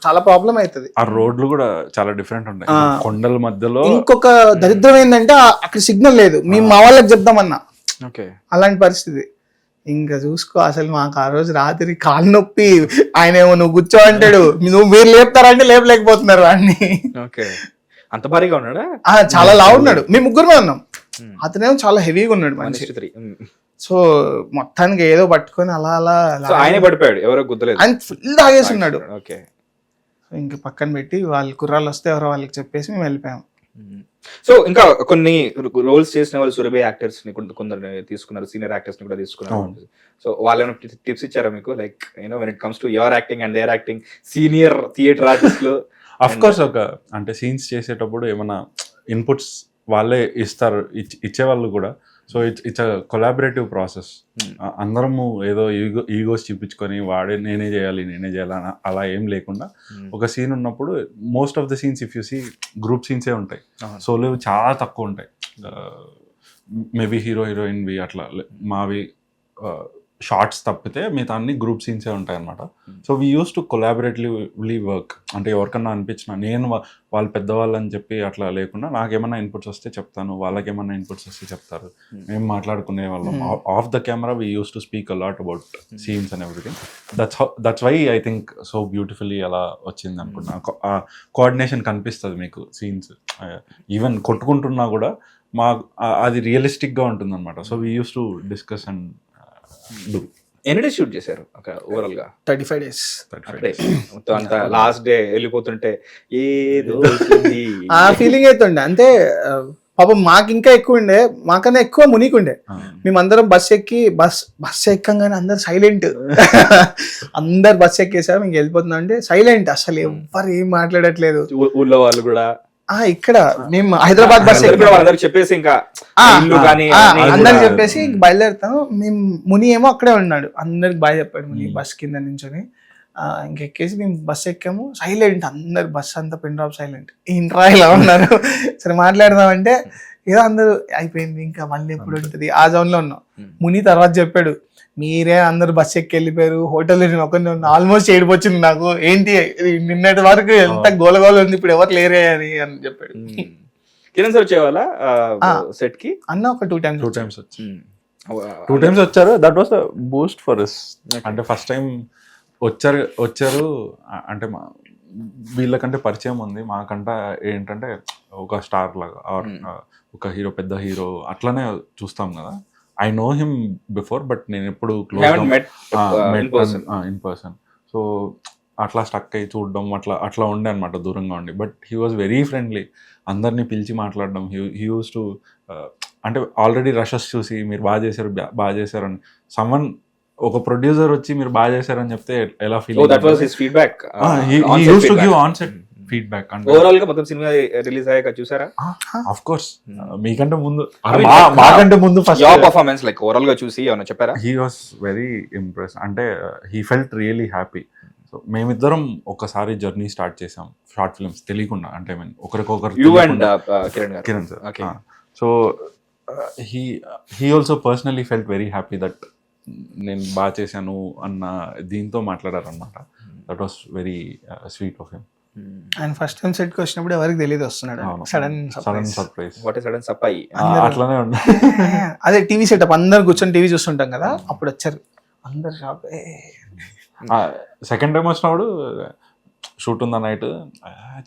చాలా ప్రాబ్లం అవుతుంది. ఆ రోడ్లు కూడా చాలా డిఫరెంట్ ఉంటాయి, కొండల మధ్యలో. ఇంకొక దరిద్రం ఏంటంటే అక్కడ సిగ్నల్ లేదు, మేము మా వాళ్ళకి చెప్దామన్నా అలాంటి పరిస్థితి. ఇంకా చూసుకో అసలు మాకు ఆ రోజు రాత్రి కాలు నొప్పి, ఆయన ఏమో నువ్వు కూర్చో అంటాడు, మీరు లేపుతారంటే లేపలేకపోతున్నారు వాడిని. అంత భారీగా ఉన్నాడా? చాలా లావు ఉన్నాడు, మేము ముగ్గురమే ఉన్నాం, అతనేమో చాలా హెవీగా ఉన్నాడు మనిషి. సో మొత్తానికి ఏదో పట్టుకొని అలా ఆయన పడిపోయాడు, ఎవరో గుద్దలేదు, ఆయన ఫుల్ తాగేసి ఉన్నాడు. ఇంకా పక్కన పెట్టి వాళ్ళ కుర్రాళ్ళు వస్తే ఎవరో వాళ్ళకి చెప్పేసి మేము వెళ్ళిపోయాం. సో ఇంకా కొన్ని రోల్స్ చేసిన వాళ్ళు సురభి యాక్టర్స్ ని కొందరు తీసుకున్నారు, సీనియర్ యాక్టర్స్ ని కూడా తీసుకున్నారు. సో వాళ్ళు టిప్స్ ఇచ్చారా మీకు, like you know when it comes to your acting and their acting, senior theatre ఆర్టిస్టులు? అఫ్ కోర్స్ అంటే సీన్స్ చేసేటప్పుడు ఏమైనా ఇన్పుట్స్ వాళ్ళే ఇస్తారు, ఇచ్చేవాళ్ళు కూడా. So it's a collaborative process. అందరము ఏదో ఈగోస్ చూపించుకొని నేనే చేయాలి అలా ఏం లేకుండా ఒక సీన్ ఉన్నప్పుడు most of the scenes if you see group సీన్సే ఉంటాయి, సోలో చాలా తక్కువ ఉంటాయి. మేబీ హీరోయిన్వి అట్లా మావి షార్ట్స్ తప్పితే మిగతా అన్ని గ్రూప్ సీన్సే ఉంటాయి అనమాట. So we use to collaboratively work. అంటే ఎవరికన్నా అనిపించిన నేను వాళ్ళు పెద్దవాళ్ళు అని చెప్పి అట్లా లేకుండా నాకేమన్నా ఇన్పుట్స్ వస్తే చెప్తాను, వాళ్ళకేమన్నా ఇన్పుట్స్ వస్తే చెప్తారు, మేము మాట్లాడుకునే వాళ్ళం. Off the camera we use to speak a lot about scenes and everything. That's why I think so beautifully అలా వచ్చింది అనుకుంటున్నా. కోఆర్డినేషన్ కనిపిస్తుంది మీకు సీన్స్, ఈవెన్ కొట్టుకుంటున్నా కూడా అది రియలిస్టిక్గా ఉంటుంది అనమాట. So we use to discuss and ఎన్ని డేస్ షూట్ చేశారు ఓవరాల్ గా? 35 days. మొత్తం అంతా లాస్ట్ డే వెళ్ళిపోతుంటే ఏదో ఆ ఫీలింగ్ అవుతుండే. అంటే పాపం మాకు ఇంకా ఎక్కువ ఉండే, మాకన్నా ఎక్కువ మునికి ఉండే. మేమందరం బస్ ఎక్కంగానే అందరు సైలెంట్. అందరు బస్ ఎక్కేసారు, ఇంక వెళ్ళిపోతున్నా అంటే సైలెంట్, అసలు ఎవ్వరు ఏం మాట్లాడట్లేదు. ఊళ్ళో వాళ్ళు కూడా ఇక్కడ మేము హైదరాబాద్ బస్ చెప్పేసి ఇంకా అందరికి చెప్పేసి బయలుదేరుతాం. మేము ముని ఏమో అక్కడే ఉన్నాడు, అందరికి బాయ్ చెప్పాడు ముని బస్ కింద నించొని. ఇంకెక్కేసి మేము బస్ ఎక్కాము, సైలెంట్ అందరు, బస్ అంతా పిన్ డ్రాప్ సైలెంట్. ఇంట్రా ఇలా ఉన్నారు, సరే మాట్లాడదామంటే ఏదో అందరూ అయిపోయింది, ఇంకా మళ్ళీ ఎప్పుడు ఉంటుంది ఆ జోన్ లో ఉన్నాం. ముని తర్వాత చెప్పాడు, మీరే అందరు బస్ ఎక్కి వెళ్ళిపోయారు, హోటల్లో నేను ఒకరిని ఉన్నా, ఆల్మోస్ట్ ఏడిపోచ్చింది నాకు, ఏంటి నిన్నటి వరకు ఎంత గోలగోల ఉంది, ఇప్పుడు ఎవరు లేరే అని చెప్పాడు. కిరణ్ సార్ వచ్చేవాళ్ళ సెట్ కి? అన్న ఒక 2 times వచ్చారు. That was the Boost for us. అంటే ఫస్ట్ టైం వచ్చారు అంటే వీళ్ళకంటే పరిచయం ఉంది, మాకంట ఏంటంటే ఒక స్టార్ లాగా ఒక హీరో, పెద్ద హీరో అట్లనే చూస్తాం కదా. I know him before, but నేను ఎప్పుడు ఇన్ పర్సన్. సో అట్లా స్టక్ అయ్యి చూడడం అట్లా ఉండే అనమాట, దూరంగా ఉండి. But he was very friendly, అందరినీ పిలిచి మాట్లాడడం. హీ యూస్ టు అంటే ఆల్రెడీ రషెస్ చూసి మీరు బాగా చేశారు అని సమ్మన్ ఒక ప్రొడ్యూసర్ వచ్చి మీరు బాగా చేశారని చెప్తే ఎలా ఫీల్ ఫీడ్బ్యాక్ ఓవరాల్ గా మొత్తం సినిమా రిలీజ్ అయ్యాక చూసారా? ఆఫ్ కోర్స్, మీకంటే ముందు, మాకంటే ముందు ఫస్ట్ పర్ఫార్మెన్స్ లైక్ ఓవరాల్ గా చూసి ఏమన్నా చెప్పారా? హీ వాస్ వెరీ ఇంప్రెస్, అంటే he felt really happy. So మేమిద్దరం ఒకసారి జర్నీ స్టార్ట్ చేసాం షార్ట్ ఫిల్మ్స్ తెలియకుండా, అంటే ఒకరికొకరు Kiran sir. So he also personally felt very happy that నేను బాగా చేశాను అన్న దీంతో మాట్లాడారనమాట. That was very sweet of him. And first time set కి వచ్చినప్పుడు ఎవరికి తెలియదు వస్తున్నాడు, sudden surprise. What is sudden surprise? అట్లానే ఉంది. అదే టీవీ సెటప్, అందరు కూర్చొని టీవీ చూస్తుంటాం కదా, అప్పుడు వచ్చారు అందరు షాప్. సెకండ్ టైం వచ్చినప్పుడు షూట్ ఉందా నైట్,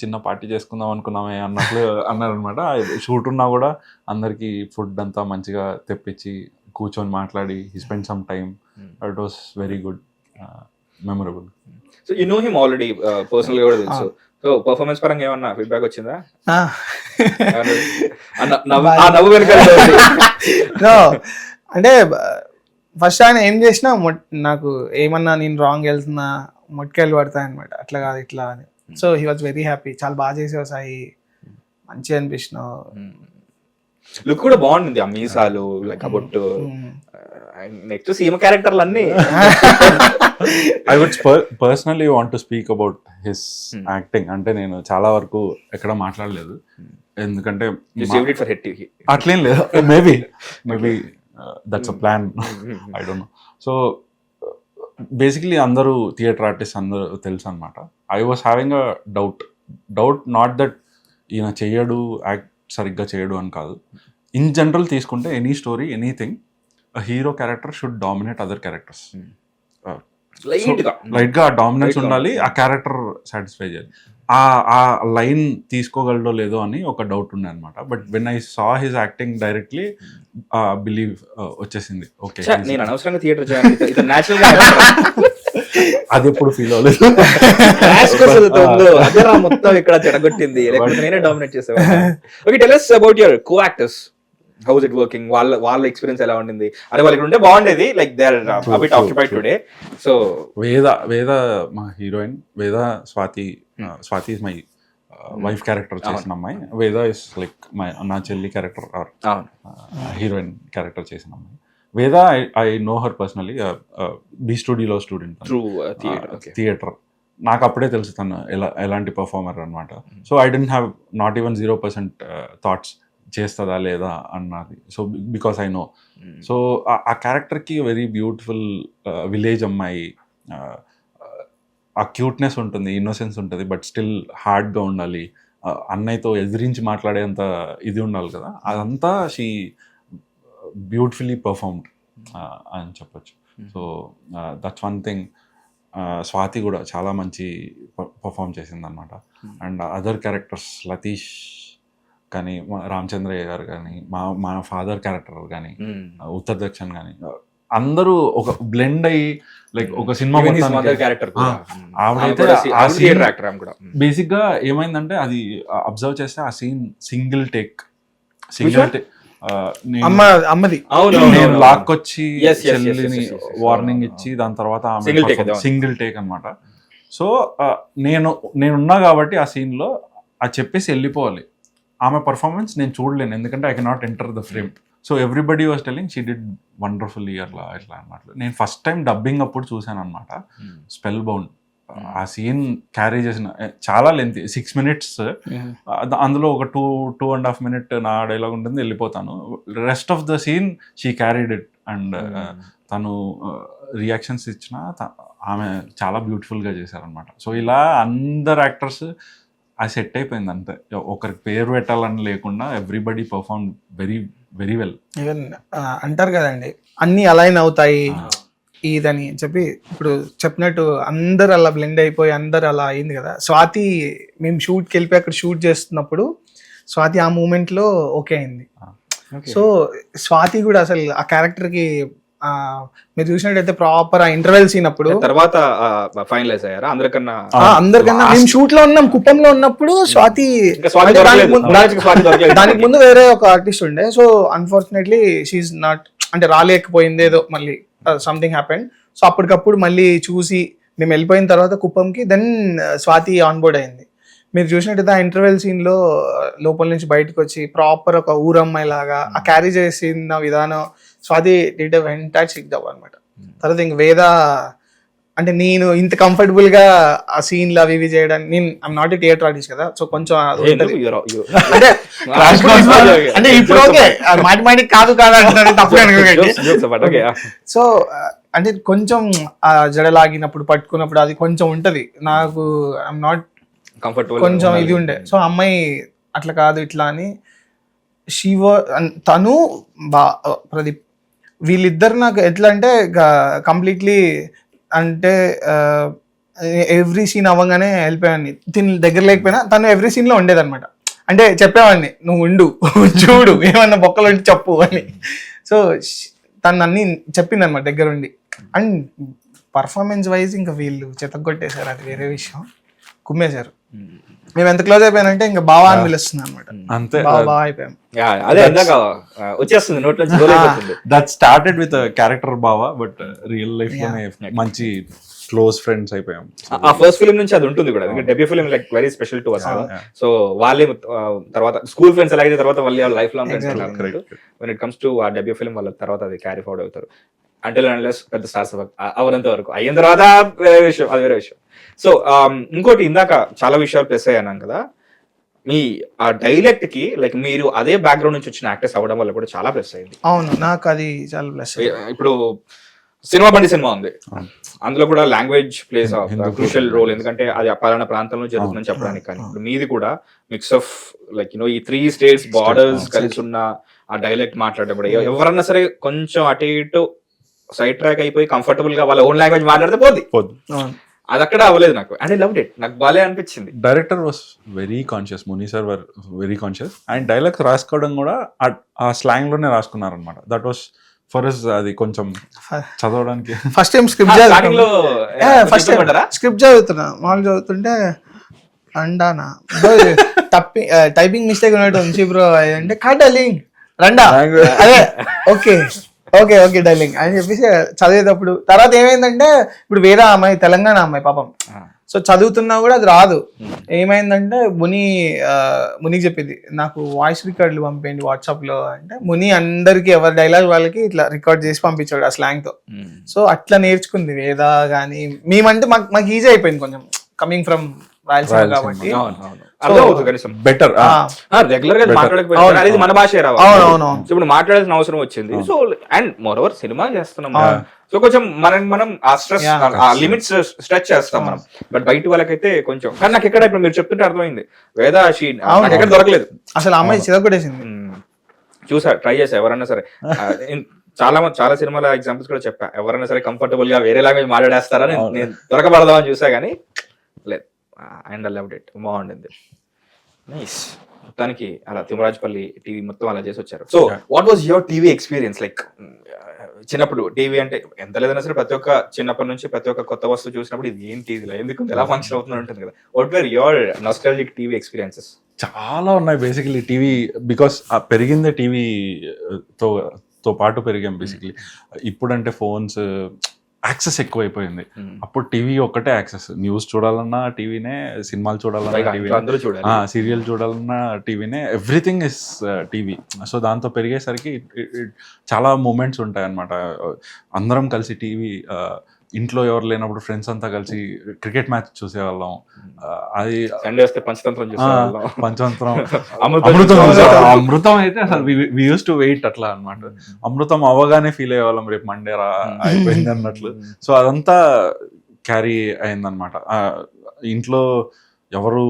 చిన్న పార్టీ చేసుకుందాం అనుకున్నామే అన్నట్లు అన్నారనమాట. షూట్ ఉన్నా కూడా అందరికి ఫుడ్ అంతా మంచిగా తెప్పించి కూర్చొని మాట్లాడి he spend some time. It was very good, memorable. So you know him already personal గా కూడా తెలుసు. సో పర్ఫార్మెన్స్ పరంగా ఏమన్నా ఫీడ్బ్యాక్ వచ్చిందా? నవ్వు అంటే ఫస్ట్ ఆయన ఏం చేసినా నాకు ఏమన్నా నేను రాంగ్ వెళ్తున్నా మొట్టికాయలు పడతాయి అనమాట, అట్లా కాదు ఇట్లా అని. So he was very happy, చాలా బాగా చేసావు సాయి, మంచిగా అనిపించినావు. లుక్ కూడా బాగుంది, ఆ మీసాలు లైక్ అబౌట్ నెక్స్ట్ సీమ క్యారెక్టర్లు అన్ని. I would personally want to speak about his acting. అంటే నేను చాలా వరకు ఎక్కడ మాట్లాడలేదు, ఎందుకంటే అట్లేం లేదు. Maybe that's a plan, I don't know. So basically అందరూ థియేటర్ ఆర్టిస్ట్ అందరూ తెలుసు అనమాట. I was having a doubt not that ఈయన చెయ్యడు, యాక్ట్ సరిగ్గా చేయడు అని కాదు. ఇన్ జనరల్ తీసుకుంటే any story, anything, hero character should dominate other characters. Light గా డామినెన్స్ ఉండాలి, ఆ క్యారెక్టర్ సాటిస్ఫై చేయాలి. ఆ లైన్ తీసుకోగలడో లేదో అని ఒక డౌట్ ఉండే అనమాట. But when I saw his acting directly believe వచ్చేసింది. ఓకే, నేను అనవసరంగా థియేటర్ జాయిన్ అది ఎప్పుడు ఫీల్ అవ్వలేదు. క్లాష్ ఉందో అదే రా మొత్తం ఇక్కడ చెడగొట్టింది, లేకపోతే నేనే డామినేట్ చేసేవాడిని. Okay, tell us about your co-actors. How is it working? వాళ్ళ ఎక్స్పీరియన్స్ ఎలా ఉండింది? అదే వాళ్ళకి ఉంటే బాగుండేది, like they are a bit occupied today. So Veda మా heroine Veda Swathi is my wife character చేసిన అమ్మాయి. వేద ఇస్ లైక్ నా చెల్లి క్యారెక్టర్ ఆర్ హీరోయిన్ క్యారెక్టర్ చేసిన అమ్మాయి. Veda I know her personally, B స్టూడియోలో స్టూడెంట్ through థియేటర్. నాకు అప్పుడే తెలుసు తను ఎలాంటి పర్ఫార్మర్ అనమాట. So I don't have not even 0% thoughts చేస్తుందా లేదా అన్నది. So because I know. So ఆ క్యారెక్టర్కి వెరీ బ్యూటిఫుల్ విలేజ్ అమ్మాయి, ఆ క్యూట్నెస్ ఉంటుంది, ఇన్నోసెన్స్ ఉంటుంది, బట్ స్టిల్ హార్డ్గా ఉండాలి, అన్నయ్యతో ఎదిరించి మాట్లాడేంత ఇది ఉండాలి కదా. అదంతా షీ బ్యూటిఫుల్లీ పర్ఫార్మ్డ్ అని చెప్పొచ్చు. So that's one thing. Swathi కూడా చాలా మంచి పర్ఫామ్ చేసింది అనమాట. అండ్ అదర్ క్యారెక్టర్స్ లతీష్ కానీ, రామచంద్రయ్య గారు కానీ, మా ఫాదర్ క్యారెక్టర్ కానీ, ఉత్తర్ దక్షిణ్ కానీ, అందరూ ఒక బ్లెండ్ అయ్యి లైక్ ఒక సినిమా బేసిక్ గా ఏమైందంటే, అది అబ్జర్వ్ చేస్తే ఆ సీన్ సింగిల్ టేక్ అమ్మది నేను లాక్కొచ్చి చెల్లిని వార్నింగ్ ఇచ్చి దాని తర్వాత సింగిల్ టేక్ అన్నమాట. సో నేనున్నా కాబట్టి ఆ సీన్ లో అది చెప్పేసి వెళ్ళిపోవాలి. ఆమె పర్ఫార్మెన్స్ నేను చూడలేను, ఎందుకంటే I cannot enter the frame. So everybody was telling she did wonderfully అట్లా అన్నమాట. నేను ఫస్ట్ టైం డబ్బింగ్ అప్పుడు చూసాను అనమాట, స్పెల్ బౌండ్. ఆ సీన్ క్యారీ చేసిన చాలా లెంత్ 6 minutes, అందులో ఒక 2.5 minutes నా డైలాగ్ ఉంటుంది, వెళ్ళిపోతాను. Rest of the scene she carried it. And తను రియాక్షన్స్ ఇచ్చిన ఆమె చాలా బ్యూటిఫుల్గా చేశారనమాట. సో ఇలా అందరు యాక్టర్స్ అది సెట్ అయిపోయింది అంతే, ఒకరికి పేరు పెట్టాలని లేకుండా everybody perform very very well. Even అంటారు కదండి, అన్ని అలైన్ అవుతాయి ఇదని చెప్పి, ఇప్పుడు చెప్పినట్టు అందరు అలా బ్లెండ్ అయిపోయి అందరు అలా అయింది కదా. స్వాతి మేము షూట్కి వెళ్ళిపోయి అక్కడ షూట్ చేస్తున్నప్పుడు స్వాతి ఆ మూమెంట్లో ఓకే అయింది. సో స్వాతి కూడా అసలు ఆ క్యారెక్టర్కి మీరు చూసినట్టయితే ప్రాపర్ ఆ ఇంటర్వెల్ సీన్ అప్పుడు తర్వాత ఫైనలైజ్ అయ్యారా అందరికన్నా మేము షూట్ లో ఉన్నాం, కుప్పంలో ఉన్నప్పుడు స్వాతి దానికి ముందు వేరే ఒక ఆర్టిస్ట్ ఉండే. సో అన్ఫార్చునేట్లీ షీఈ్ నాట్, అంటే రాలేకపోయింది, ఏదో మళ్ళీ సంథింగ్ హ్యాపెండ్. సో అప్పటికప్పుడు మళ్ళీ చూసి మేము వెళ్ళిపోయిన తర్వాత కుప్పంకి దెన్ స్వాతి ఆన్ బోర్డ్ అయింది. మీరు చూసినట్టయితే ఆ ఇంటర్వెల్ సీన్ లో లోపల నుంచి బయటకు వచ్చి ప్రాపర్ ఒక ఊరమ్మాయి లాగా ఆ క్యారీ చేసిన విధానం Swathi did a fantastic job అనమాట. తర్వాత ఇంక వేద అంటే నేను ఇంత కంఫర్టబుల్ గా ఆ సీన్లు అవి ఇవి చేయడానికి, నేను I'm not a theatre artist కదా, సో కొంచెం అంటే ఇప్పుడు ఓకే మాటిమాటికి కాదు తప్పు. సో అంటే కొంచెం ఆ జడలాగినప్పుడు పట్టుకున్నప్పుడు అది కొంచెం ఉంటది నాకు, ఐఎమ్ నాట్ కంఫర్టబుల్, కొంచెం ఇది ఉండే. సో అమ్మాయి అట్లా కాదు ఇట్లా అని తను ప్రదీప్ వీళ్ళిద్దరు నాకు ఎట్లా అంటే కంప్లీట్లీ, అంటే ఎవ్రీ సీన్ అవ్వగానే వెళ్ళిపోయాన్ని, తిని దగ్గర లేకపోయినా తను ఎవ్రీ సీన్ లో ఉండేదన్నమాట. అంటే చెప్పేవాడిని నువ్వు ఉండు చూడు ఏమన్నా బొక్కలు ఉంటే చెప్పు అని. సో తను అన్ని చెప్పింది అనమాట దగ్గర ఉండి. అండ్ పర్ఫార్మెన్స్ వైజ్ ఇంకా వీళ్ళు చెత్తగొట్టేశారు, అది వేరే విషయం, కుమ్మేశారు. మేము ఎంత క్లోజ్ అయిపోయానంటే ఇంకా బావా అని పిలుస్తున్నాను అనమాట, అంతే బావా అయిపోయాం. అదే వచ్చేస్తుంది నోట్లో. దట్ స్టార్టెడ్ విత్ క్యారెక్టర్ బావా, బట్ రియల్ లైఫ్ లోనే మంచి క్లోజ్ ఫ్రెండ్స్ అయిపోయాం. ఆ ఫస్ట్ ఫిల్మ్ నుంచి అది ఉంటుంది కూడా, debut film like very special to us. So వాళ్ళే తర్వాత స్కూల్ ఫ్రెండ్స్ ఎలాగైతే తర్వాత వాళ్ళ life long friends, when it comes to ఆ డెబ్యూ ఫిల్మ్ వాళ్ళ తర్వాత అది క్యారీ ఫార్వర్డ్ అవుతారు. అంటిల్ అన్లెస్ పెద్ద స్టార్స్ అవనంత వరకు, అయిన తర్వాత వేరే విషయం, అది వేరే విషయం. సో ఇంకోటి ఇందాక చాలా విషయాలు ప్లస్ అయ్యాను కదా, మీ ఆ డైలెక్ట్ కి లైక్ మీరు అదే బ్యాక్గ్రౌండ్ నుంచి వచ్చిన యాక్టర్స్ అవ్వడం వల్ల కూడా చాలా ప్లస్ అయింది. అవును, నాకు అది చాలా ప్లస్. ఇప్పుడు సినిమా బండి సినిమా ఉంది, అందులో కూడా లాంగ్వేజ్ ప్లేస్ క్రూషియల్ రోల్, ఎందుకంటే అది పలానా ప్రాంతంలో జరుగుతుందని చెప్పడానికి. కానీ ఇప్పుడు మీది కూడా మిక్స్ ఆఫ్ లైక్ యూనో ఈ 3 states బార్డర్స్ కలిసి ఉన్న ఆ డైలెక్ట్ మాట్లాడేటప్పుడు ఎవరన్నా సరే కొంచెం అటు ఇటు సైడ్ ట్రాక్ అయిపోయి కంఫర్టబుల్ గా వాళ్ళ ఓన్ లాంగ్వేజ్ మాట్లాడితే పోద్ది. అది అక్కడ అవ్వలేదు నాకు, అండ్ ఐ లవ్డ్ ఇట్, నాకు బాలే అనిపించింది. Director was very conscious, Muni sir were very conscious. And dialogues రాసుకోవడం కూడా ఆ స్లాంగ్ లోనే రాసుకున్నారనమాట. దట్ వాస్ ఫర్ అస్ అది కొంచెం చదవడానికి ఫస్ట్ టైం స్క్రిప్ట్ స్టార్టింగ్ లో ఫస్ట్ స్క్రిప్ట్ చదువుతున్నా మామూలు చదువుతుంటే అండానా టైపింగ్ మిస్టేక్ ఉన్నట్టు ఉంచి బ్రో అంటే కా డార్లింగ్ రండా అదే ఓకే ఓకే ఓకే డార్లింగ్ అని చెప్పేసి చదివేటప్పుడు తర్వాత ఏమైందంటే ఇప్పుడు వేరే అమ్మాయి తెలంగాణ అమ్మాయి పాపం సో చదువుతున్నా కూడా అది రాదు. ఏమైందంటే మునికి చెప్పింది నాకు వాయిస్ రికార్డులు పంపేయండి వాట్సాప్ లో అంటే ముని అందరికి ఎవరి డైలాగ్ వాళ్ళకి ఇట్లా రికార్డ్ చేసి పంపించాడు ఆ స్లాంగ్ తో. సో అట్లా నేర్చుకుంది వేద కానీ మేమంటే మాకు ఈజీ అయిపోయింది కొంచెం కమింగ్ ఫ్రమ్ రాయలసీమ కాబట్టి బెటర్ రెగ్యులర్ గా మాట్లాడకపోయినా అది మన భాష రావాలి. ఇప్పుడు మాట్లాడాల్సిన అవసరం వచ్చింది. So and more over cinema చేస్తున్నాం సో కొంచెం మనం ఆ స్ట్రెస్ ఆ లిమిట్స్ స్ట్రెచ్ చేస్తాం మనం. బట్ బయట వాళ్ళకైతే కొంచెం కానీ నాకు ఎక్కడ ఇప్పుడు మీరు చెప్తుంటే అర్థమైంది వేద ఎక్కడ దొరకలేదు అసలు అమ్మాయి చిరగొట్టేసింది. చూసా ట్రై చేసా ఎవరన్నా సరే చాలా సినిమాల ఎగ్జాంపుల్స్ కూడా చెప్పా ఎవరైనా సరే కంఫర్టబుల్ గా వేరే లాంగ్వేజ్ మాట్లాడేస్తారా నేను దొరకబడదామని చూసా కానీ లేదు. అండ్ ఐ లవ్డ్ ఇట్ బాగుండింది. నైస్. మొత్తానికి అలా తిమ్మరాజుపల్లి టీవీ మొత్తం అలా చేసి వచ్చారు. So what was your TV experience like? చిన్నప్పుడు టీవీ అంటే ఎంత లేదన్నా సరే ప్రతి ఒక్క చిన్నప్పటి నుంచి ప్రతి ఒక్క కొత్త వస్తువు చూసినప్పుడు ఇది ఏం టీవీలో ఎందుకు ఎలా ఫంక్షన్ అవుతుందో ఉంటుంది కదా. What were your nostalgic TV experiences? చాలా ఉన్నాయి బేసికలీ టీవీ బికాస్ పెరిగిందే టీవీతో పాటు పెరిగాం బేసికలీ. ఇప్పుడంటే ఫోన్స్ యాక్సెస్ ఎక్కువైపోయింది. అప్పుడు టీవీ ఒక్కటే యాక్సెస్. న్యూస్ చూడాలన్నా టీవీనే, సినిమాలు చూడాలన్నా టీవీ, సీరియల్ చూడాలన్నా టీవీనే, ఎవ్రీథింగ్ ఇస్ టీవీ. సో దాంతో పెరిగేసరికి చాలా మూమెంట్స్ ఉంటాయి అన్నమాట. అందరం కలిసి టీవీ, ఇంట్లో ఎవరు లేనప్పుడు ఫ్రెండ్స్ అంతా కలిసి క్రికెట్ మ్యాచ్ చూసేవాళ్ళం. అది పంచతంత్రం అమృతం అయితే అసలు వి యూస్ టు వెయిట్ అట్లా అన్నమాట. అమృతం అవ్వగానే ఫీల్ అయ్యేవాళ్ళం రేపు మండే అయిపోయింది అన్నట్లు. సో అదంతా క్యారీ అయిందనమాట. ఇంట్లో ఎవరు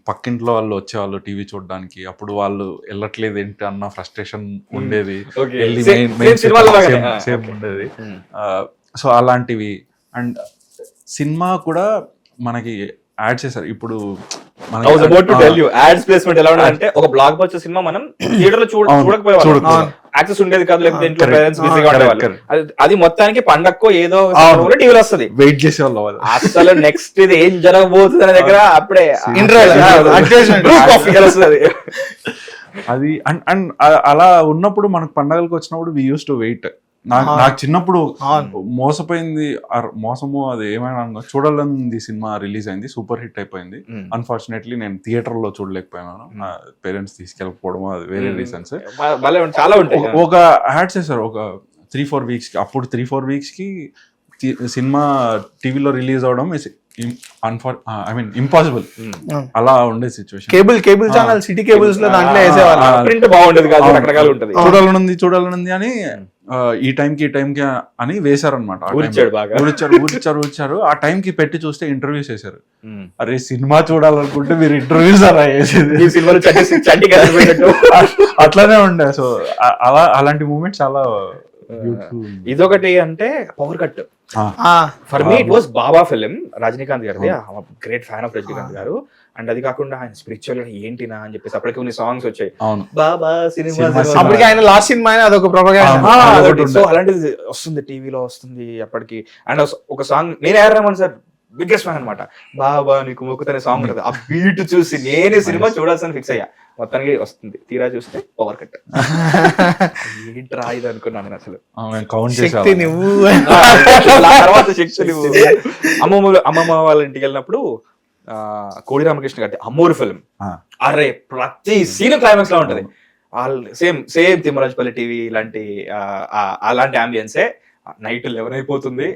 పక్కింట్లో వాళ్ళు వచ్చేవాళ్ళు టీవీ చూడడానికి. అప్పుడు వాళ్ళు వెళ్ళట్లేదు ఏంటి అన్న ఫ్రస్ట్రేషన్ ఉండేది, సేమ్ ఉండేది. సో అలాంటివి. అండ్ సినిమా కూడా మనకి యాడ్ చేశారు. ఇప్పుడు అంటే ఒక బ్లాక్ బస్టర్ సినిమా మనం థియేటర్ లో చూడకపోయేవాళ్ళం, యాక్సెస్ ఉండేది కాదు, లేకపోతే ఇంట్లో పేరెంట్స్ బిజీగా ఉండేవాళ్ళు. అది మొత్తానికి పండక్కో ఏదో టీవీలో వస్తుంది, వెయిట్ చేసేవాళ్ళు. అసలు నెక్స్ట్ ఇది ఏం జరగబోతుంది అనే దగ్గర అప్పుడే అది. అండ్ అలా ఉన్నప్పుడు మనకు పండగలకు వచ్చినప్పుడు వి యూస్ టు వెయిట్. నాకు చిన్నప్పుడు మోసపోయింది, మోసము అది ఏమైనా చూడాలని సినిమా రిలీజ్ అయింది, సూపర్ హిట్ అయిపోయింది. అన్ఫార్చునేట్లీ నేను థియేటర్ లో చూడలేకపోయినాను, నా పేరెంట్స్ తీసుకెళ్ళకపోవడం, అది వేరే రీజన్స్. ఒక యాడ్ చేశారు ఒక 3-4 weeks కి. అప్పుడు 3-4 weeks కి సినిమా టీవీలో రిలీజ్ అవడం ఇంపాసిబుల్. అలా ఉండే situation. Cable channel city cables లో దాంట్లో వేసేవాళ్ళు. ప్రింట్ బాగుండేది కాదు, రకరకాలు ఉంటది. చూడాలనుంది అని ఈ టైంకి అని వేశారనమాట. ఊరిచ్చారు. ఆ టైంకి పెట్టి చూస్తే ఇంటర్వ్యూస్ చేశారు. అరే సినిమా చూడాలనుకుంటే మీరు ఇంటర్వ్యూస్ అలా చేసేది, అట్లానే ఉండే. సో అలాంటి మూమెంట్స్ చాలా. ఇదొకటి అంటే power cut. For me it was Baba film, Rajinikanth గారిది. గ్రేట్ ఫ్యాన్ ఆఫ్ రజనీకాంత్ గారు. అండ్ అది కాకుండా ఆయన స్పిరిచువల్ గా ఏంటినా అని చెప్పేసి అప్పటికి కొన్ని సాంగ్స్ వచ్చాయి. బాబా సినిమా అప్పటికి ఆయన లాస్ట్ సినిమా అదొక ప్రొపగండా. సో అలాంటిది వస్తుంది టీవీలో వస్తుంది అప్పటికి. అండ్ ఒక సాంగ్ నేను ఏఆర్ సార్ బిగ్గెస్ట్ ఫ్యాన్ అనమాట. బాబా నీకు మొక్కుతనే సాంగ్ ఉంటుంది. ఆ బీట్ చూసి నేనే సినిమా చూడాల్సిన ఫిక్స్ అయ్యా. మొత్తానికి వస్తుంది, తీరా చూస్తే పవర్ కట్. ఏంట్రా ఇది అనుకున్నాను నేను అసలు. తర్వాత శక్తి నువ్వు. అమ్మమ్మ వాళ్ళ ఇంటికి వెళ్ళినప్పుడు కోడి రామకృష్ణ గారి అమ్మూరు ఫిల్మ్, అరే ప్రతి సీన్ క్లైమాక్స్ లో ఉంటది. సేమ్ తిమ్మరాజుపల్లి టీవీ లాంటి అలాంటి అంబియన్సే. నైట్ 11 అయిపోతుంది,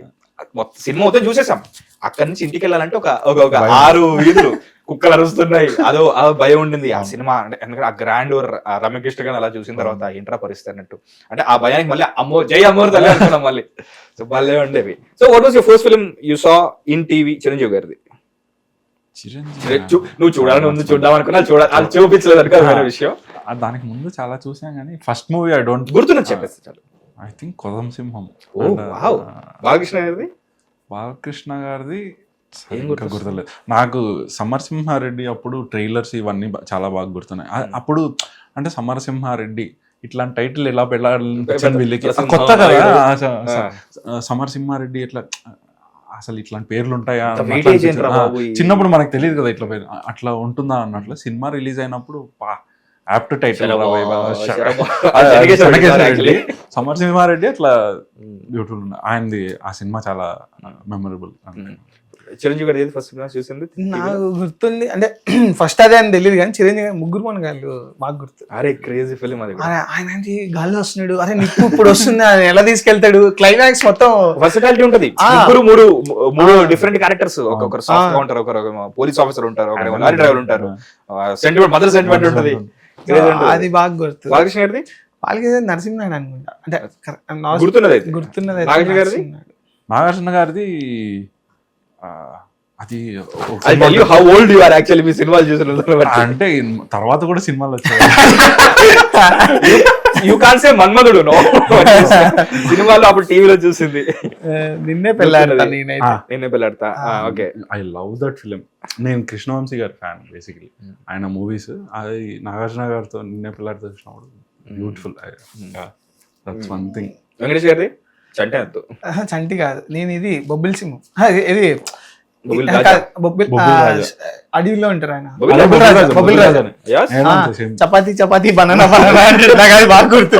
సినిమా మొత్తం చూసేసాం. అక్కడి నుంచి ఇంటికి వెళ్ళాలంటే ఒక 6 వీధులు కుక్కలు అరుస్తున్నాయి, అదో భయం ఉండింది ఆ సినిమా. ఎందుకంటే ఆ గ్రాండ్ రమ్యకృష్ణ గారిని అలా చూసిన తర్వాత ఏంట్రా పరిస్థితి అన్నట్టు. అంటే ఆ భయానికి మళ్ళీ జై అమ్మోరు తల్లి అనుకున్నాం మళ్ళీ. సో భలే ఉండేవి. So what was your first film you saw in TV? Chiranjeevi గారిది. నువ్వు చూడాలని ఉంది, చూద్దాం అనుకున్నా, అది చూపించలేదు అనుకో, వేరే విషయం. దానికి ముందు చాలా చూసాం కానీ ఫస్ట్ మూవీ ఐ డోంట్ గుర్తున్నా చెప్పేసి చాలు. ఐ థింక్ కొదం సింహం. బాలకృష్ణ గారిది గుర్తులేదు నాకు. సమరసింహారెడ్డి అప్పుడు ట్రైలర్స్ ఇవన్నీ చాలా బాగా గుర్తున్నాయి. అప్పుడు అంటే సమరసింహారెడ్డి ఇట్లాంటి టైటిల్ ఎలా పెట్టాలనిపించింది వీళ్ళకి, సింహ కొత్త కదా నాయుడు. సమరసింహారెడ్డి ఇట్లా అసలు ఇట్లాంటి పేర్లు ఉంటాయా అంత అట్లా weightage అనిపించింది. ఏంట్రా బాబు ఈ- చిన్నప్పుడు మనకు తెలియదు కదా ఇట్లా పేరు అట్లా ఉంటుందా అన్నట్లు. సినిమా రిలీజ్ అయినప్పుడు యాప్ట్ టైటిల్ రెడ్డి, సమరసింహారెడ్డి అట్లా బ్యూటిఫుల్ ఉన్నాయి. ఆయనది ఆ సినిమా చాలా మెమరబుల్. చిరంజీవి గారు ఫస్ట్ చూసింది నాకు గుర్తుంది అంటే ఫస్ట్ అదే అని తెలియదు కానీ చిరంజీవి గారు ముగ్గురు మన గాళ్ళు బాగా గుర్తు. అరే క్రేజీ ఫిలిం అది ఆయన గాలి వస్తున్నాడు, అరే నిప్పు ఇప్పుడు వస్తుంది, ఆయన ఎలా తీసుకెళ్తాడు, క్లైమాక్స్ మొత్తం వర్సిటాలిటీ ఉంటది. ముగ్గురు మూడు డిఫరెంట్ క్యారెక్టర్స్, ఒకరు సాఫ్ట్ గా ఉంటారు, ఒకరు పోలీస్ ఆఫీసర్ ఉంటారు, ఒకరు లారీ డ్రైవర్ ఉంటారు, సెంటిమెంట్ మదర్ సెంటిమెంట్ ఉంటది. అది బాగా గుర్తు. బాలకృష్ణ గారిది వాళ్ళకి నరసింహనాయుడు అనుకుంటా, అంటే గుర్తున్నది గుర్తున్నది. నాగార్జున గారిది నాగార్జున గారిది అది how old you are actually మీ సినిమాలు చూసిన అంటే తర్వాత కూడా సినిమాలు వచ్చాయి. You can say Manmadhudu no సినిమాలో అప్పుడు టీవీలో చూసింది. నిన్నే పెళ్ళాడతా నేనైతే. Ninne Pelladatha. Okay, I love that film. నేను కృష్ణవంశీ గారి ఫ్యాన్ బేసికలీ. ఆయన మూవీస్ అది నాగార్జున గారితో నిన్నే పిల్లాడితో చూసినప్పుడు beautiful. That's one thing. Venkatesh గారిది చంటే అంతు చంటి కాదు, నేను ఇది బొబ్బిల్ సింహం. ఇది బొబ్బిల్ రాజా. బొబ్బిల్ బొబ్బిల్ రాజా. అడవిలో ఉంటారు ఆయన. బొబ్బిల్ రాజా. Yes? Chapati chapati banana banana అంటే నాకు అది బాగా గుర్తు.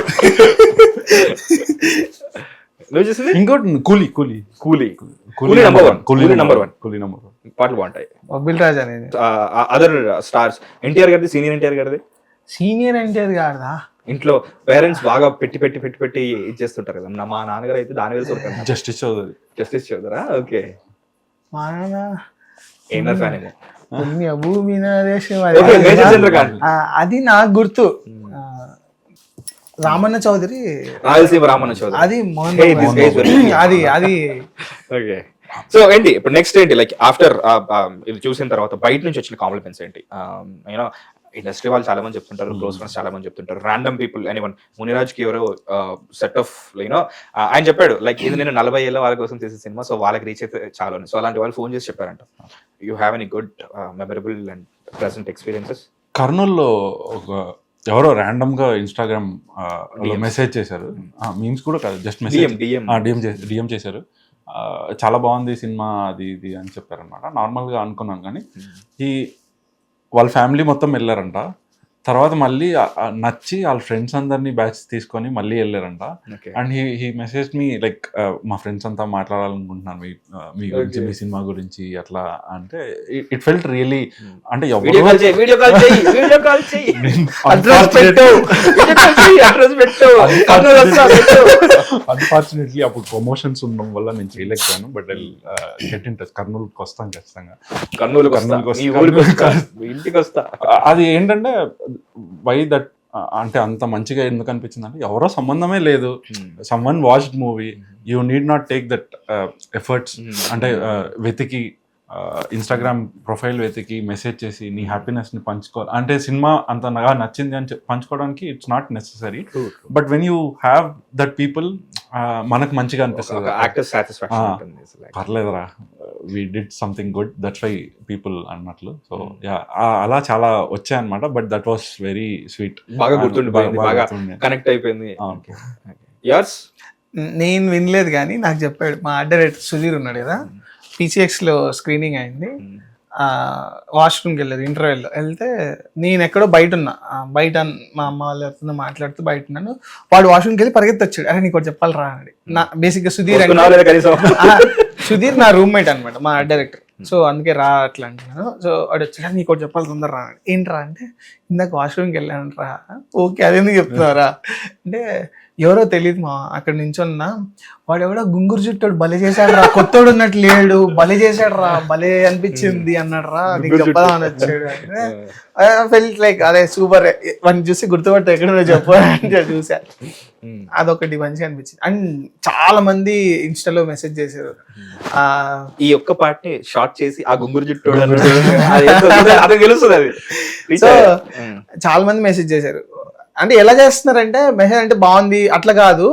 నువ్వు చూసింది ఇంకోటి కూలీ కూలీ కూలీ. కూలీ నెంబర్ వన్. కూలీ నెంబర్ వన్. కూలీ నెంబర్ వన్ పాటలు బాగుంటాయి. బొబ్బిల్ రాజా అనేది. అదర్ స్టార్స్ ఎన్టీఆర్ గారిది, సీనియర్ ఎన్టీఆర్ గారిది. సీనియర్ ఎన్టీఆర్ గారిదా? ఇంట్లో పేరెంట్స్ బాగా పెట్టి పెట్టి పెట్టి పెట్టి ఇచ్చేస్తుంటారు కదా. మా నాన్నగారు అయితే దాని మీద దొరకదు. జస్టిస్ చౌదరి. జస్టిస్ చౌదరా? ఓకే, మా నాన్న ఏమన్నా ఫ్యాన్ ఏమో. పుణ్య భూమి నా దేశం Okay, మేజర్ చంద్రకాంత్. అది నాకు గుర్తు. రామన్న చౌదరి, రాయలసీమ రామన్న చౌదరి. అది Mohan Hey, Babu. this guy is very- అది అది ఓకే, సో ఏంటి ఇప్పుడు నెక్స్ట్ ఏంటి, లైక్ ఆఫ్టర్ ఇది చూసిన తర్వాత బయట నుంచి వచ్చిన కాంప్లిమెంట్స్ ఏంటి? యూనో ఇండస్ట్రీ వాళ్ళు చాలా మంది చెప్తుంటారు, క్లోజ్ ఫ్రెండ్స్ చాలా మంది చెప్తుంటారు, ర్యాండమ్ పీపుల్ ఎనీవన్. మునిరాజ్ కి ఎవరో సెట్ ఆఫ్ యూనో ఆయన చెప్పాడు లైక్ ఇది నేను 40 ఏళ్ళ వాళ్ళ కోసం చేసే సినిమా, సో వాళ్ళకి రీచ్ అయితే చాలు అని. సో అలాంటి వాళ్ళు ఫోన్ చేసి చెప్పారంట. You have any good memorable and present experiences? కర్నూల్లో ఒక ఎవరో ర్యాండమ్ గా ఇన్స్టాగ్రామ్ మెసేజ్ చేశారు. మీమ్స్ కూడా కాదు, జస్ట్ మెసేజ్ డిఎం చేశారు. చాలా బాగుంది సినిమా అది ఇది అని చెప్పారనమాట. నార్మల్గా అనుకున్నాను కానీ ఈ వాళ్ళ ఫ్యామిలీ మొత్తం వెళ్ళారంట. తర్వాత మళ్ళీ నచ్చి వాళ్ళ ఫ్రెండ్స్ అందరినీ బ్యాచ్ తీసుకొని మళ్ళీ వెళ్ళారంట. And he message me like మా ఫ్రెండ్స్ అంతా మాట్లాడాలనుకుంటున్నాను మీ గురించి, మీ సినిమా గురించి అట్లా. అంటే ఇట్ ఫెల్ట్ రియలీ అంటే అన్ఫార్చునేట్లీ అప్పుడు ప్రమోషన్స్ ఉండడం వల్ల నేను చేయలేకపోయాను. But I get in touch. కర్నూలుకి వస్తాను ఖచ్చితంగా. ఇంటికి వస్తా. అది ఏంటంటే వై దట్ అంటే అంత మంచిగా ఎందుకు అనిపించింది అంటే ఎవరో సంబంధమే లేదు. Someone watched movie, you need not take that efforts. అంటే వెతికి ఇన్స్టాగ్రామ్ ప్రొఫైల్ వెతికి మెసేజ్ చేసి నీ హ్యాపీనెస్ ని పంచుకోవాలి అంటే సినిమా అంత నాగా నచ్చింది అని పంచుకోవడానికి it's not necessary. But when you have that people మనకు మంచిగా అనిపిస్తుంది. పర్లేదురా, we did something good, that's why people అన్నట్లు. సో యా అలా చాలా వచ్చాయన్నమాట. But that was very sweet. బాగా గుర్తుండిపోయింది, బాగా కనెక్ట్ అయిపోయింది. నేను వినలేదు కానీ నాకు చెప్పాడు మా డైరెక్టర్ సుధీర్ ఉన్నాడు కదా, PCX లో స్క్రీనింగ్ అయింది. వాష్రూమ్కి వెళ్ళారు, ఇంటర్వెల్లో వెళ్తే నేను ఎక్కడో బయట ఉన్నా, బయట మా అమ్మ వాళ్ళతో మాట్లాడుతూ బయట ఉన్నాను. వాడు వాష్రూమ్కి వెళ్ళి పరిగెత్తి వచ్చాడు. అరే నీకు చెప్పాలి రా అని. నా బేసిక్గా సుధీర్ నా రూమ్మేట్ అనమాట, మా డైరెక్టర్. సో అందుకే రా అట్లా అంటున్నాను. సో వాడు వచ్చాడు, నీకు చెప్పాలి తొందర రా. ఏంట్రా అంటే ఇందాక వాష్రూమ్కి వెళ్ళాను రా. ఓకే, అదేందుకు చెప్తున్నారా అంటే ఎవరో తెలియదు మా అక్కడ నించున్నా, వాడు ఎవడో గుంగురు చుట్టాడు భలే చేశాడు రా, కొత్తోడు ఉన్నట్టు లేడు, భలే చేశాడు రా, భలే అనిపించింది అన్నాడు రా, నీకు చెప్పదా అని వచ్చాడు. ఫెల్ట్ లైక్ అదే సూపర్, వాడిని చూసి గుర్తుపట్ట ఎక్కడో చెప్పాలని చూసా. అదొకటి మంచిగా అనిపించింది. అండ్ చాలా మంది ఇన్స్టాలో మెసేజ్ చేశారు ఈ ఒక్క పార్ట్ ని షార్ట్ చేసి ఆ గుంగురు జుట్టు తెలుస్తుంది అది. సో చాలా మంది మెసేజ్ చేశారు. అంటే ఎలా చేస్తున్నారంటే మెసేజ్ అంటే బాగుంది అట్లా కాదు,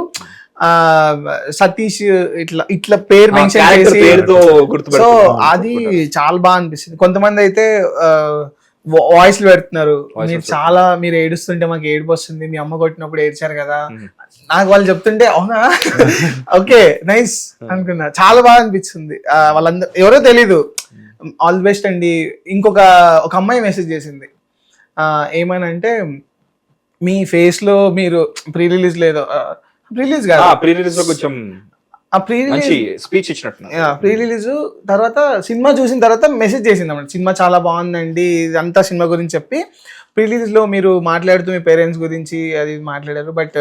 సతీష్ ఇట్లా ఇట్లా పేరు మెన్షన్ చేసి. సో అది చాలా బాగా అనిపిస్తుంది. కొంతమంది అయితే వాయిస్లు పెడుతున్నారు. Voice మీరు notes చాలా మీరు ఏడుస్తుంటే మాకు ఏడుపు వస్తుంది, మీ అమ్మ కొట్టినప్పుడు ఏడ్చారు కదా. నాకు వాళ్ళు చెప్తుంటే అవునా ఓకే నైస్ అనుకున్నా, చాలా బాగా అనిపించింది. వాళ్ళందరూ ఎవరో తెలీదు, ఆల్ ది బెస్ట్ అండి. ఒక అమ్మాయి మెసేజ్ చేసింది, ఏమనంటే మీ ఫేస్ లో మీరు ప్రీ రిలీజ్ లేదో, రిలీజ్ కాదు, ప్రీ రిలీజ్ లో కొంచెం ప్రీ మంచి రిలీజ్ స్పీచ్ ఇచ్చినట్టు. ప్రీ రిలీజ్ తర్వాత సినిమా చూసిన తర్వాత మెసేజ్ చేసింది అన్నమాట, సినిమా చాలా బాగుందండి ఇదంతా సినిమా గురించి చెప్పి. ప్రీ రిలీజ్ లో మీరు మాట్లాడుతూ మీ పేరెంట్స్ గురించి అది మాట్లాడారు, బట్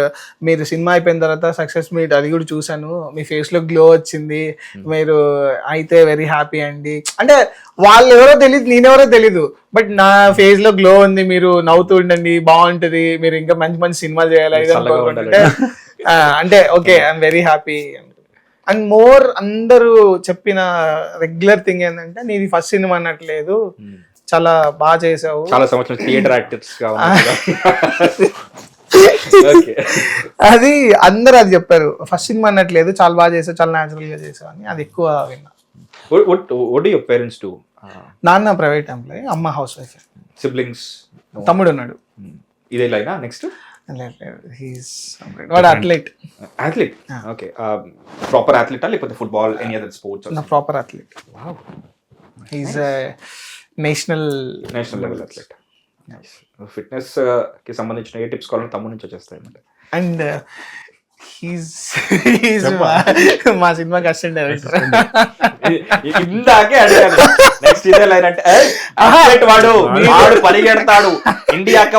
మీరు సినిమా అయిపోయిన తర్వాత సక్సెస్ మీట్ అది కూడా చూసాను, మీ ఫేస్ లో గ్లో వచ్చింది, మీరు అయితే వెరీ హ్యాపీ అండి. అంటే వాళ్ళు ఎవరో తెలియదు, నేనెవరో తెలీదు, బట్ నా ఫేస్ లో గ్లో ఉంది, మీరు నవ్వుతూ ఉండండి బాగుంటది, మీరు ఇంకా మంచి మంచి సినిమాలు చేయాలి ఇది చల్లగా అనుకుంటుంటే, అంటే okay I'm very happy. And more అందరూ చెప్పిన రెగ్యులర్ థింగ్ ఏంటంటే నీది ఫస్ట్ సినిమా అన్నట్లేదు, చాలా బాగా చేసావు. చాలా సంవత్సరం థియేటర్ యాక్టర్స్ గా అది అందరూ అది చెప్పారు, ఫస్ట్ సినిమా అన్నట్లేదు, చాలా బాగా చేసావు, చాలా న్యాచురల్ గా చేసావు అని. అది ఎక్కువ విన్నా. What do your parents do? నాన్న ప్రైవేట్ ఎంప్లాయీ, అమ్మ హౌస్ వైఫ్. Siblings? తమ్ముడు ఉన్నాడు. ఇదే లైనా నెక్స్ట్? వాడు అథ్లెట్. Athlete, okay. ప్రాపర్ అథ్లెటా లేకపోతే ఫుట్బాల్, ఎనీ అదర్ స్పోర్ట్స్? నా proper athlete. He's national level athlete. Fitness కి సంబంధించిన ఏ టిప్స్ కావాలని తమ్ముడు నుంచి వచ్చేస్తాయి అన్నమాట. అండ్ హీస్ మా సినిమాకి అసిస్టెంట్ డైరెక్టర్. ఇందాకే అడిగాను నెక్స్ట్ ఇదే లైన్ అంటే అథ్లెట్ వాడు పరిగెడతాడు ఇండియాక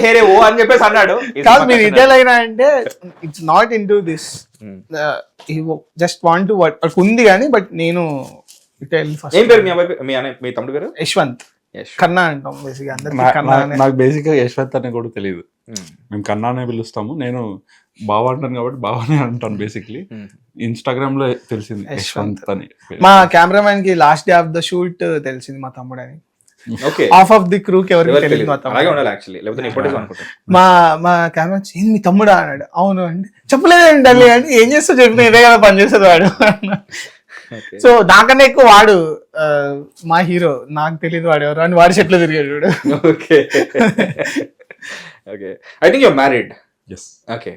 హేరే ఓ అని చెప్పేసి అన్నాడు. కాదు మీరు ఇదే లైన్ అంటే it's not in to this, just want to work ఉంది కానీ, బట్ నేను ఏం పేరు మీ తమ్ముడు పేరు? యశ్వంత్. కన్నా అంటాం బేసిక్ అందరికి కన్నా. నాకు బేసిక్ గా యశ్వంత్ అనే కూడా తెలియదు, మేము కన్నానే పిలుస్తాము. నేను బావ అంటాను కాబట్టి బావనే అంటాను బేసిక్లీ. ఇన్స్టాగ్రామ్ లో తెలిసింది యశ్వంత్ అని. మా కెమెరామెన్ కి last day of the shoot తెలిసింది మా తమ్ముడు అని. Okay, of of the crew కి ఎవరికి తెలియదు మా తమ్ముడు. అలాగే ఉండాలి యాక్చువల్లీ, లేకపోతే నెపోటిజం అనుకుంటా. మా కెమెరామెన్ ఏంది మీ తమ్ముడా అన్నాడు. అవును అంటే చెప్పలేదండి అల్లి అంటే ఏం చేస్తా చెప్పిన ఇదే కదా పని చేసేది వాడు. సో నాకన్నా ఎక్కువ వాడు మా హీరో, నాకు తెలియదు వాడు ఎవరు అని వాడి చెట్లు తిరిగాడు వాడు. Okay okay, I think your married. Yes. Okay.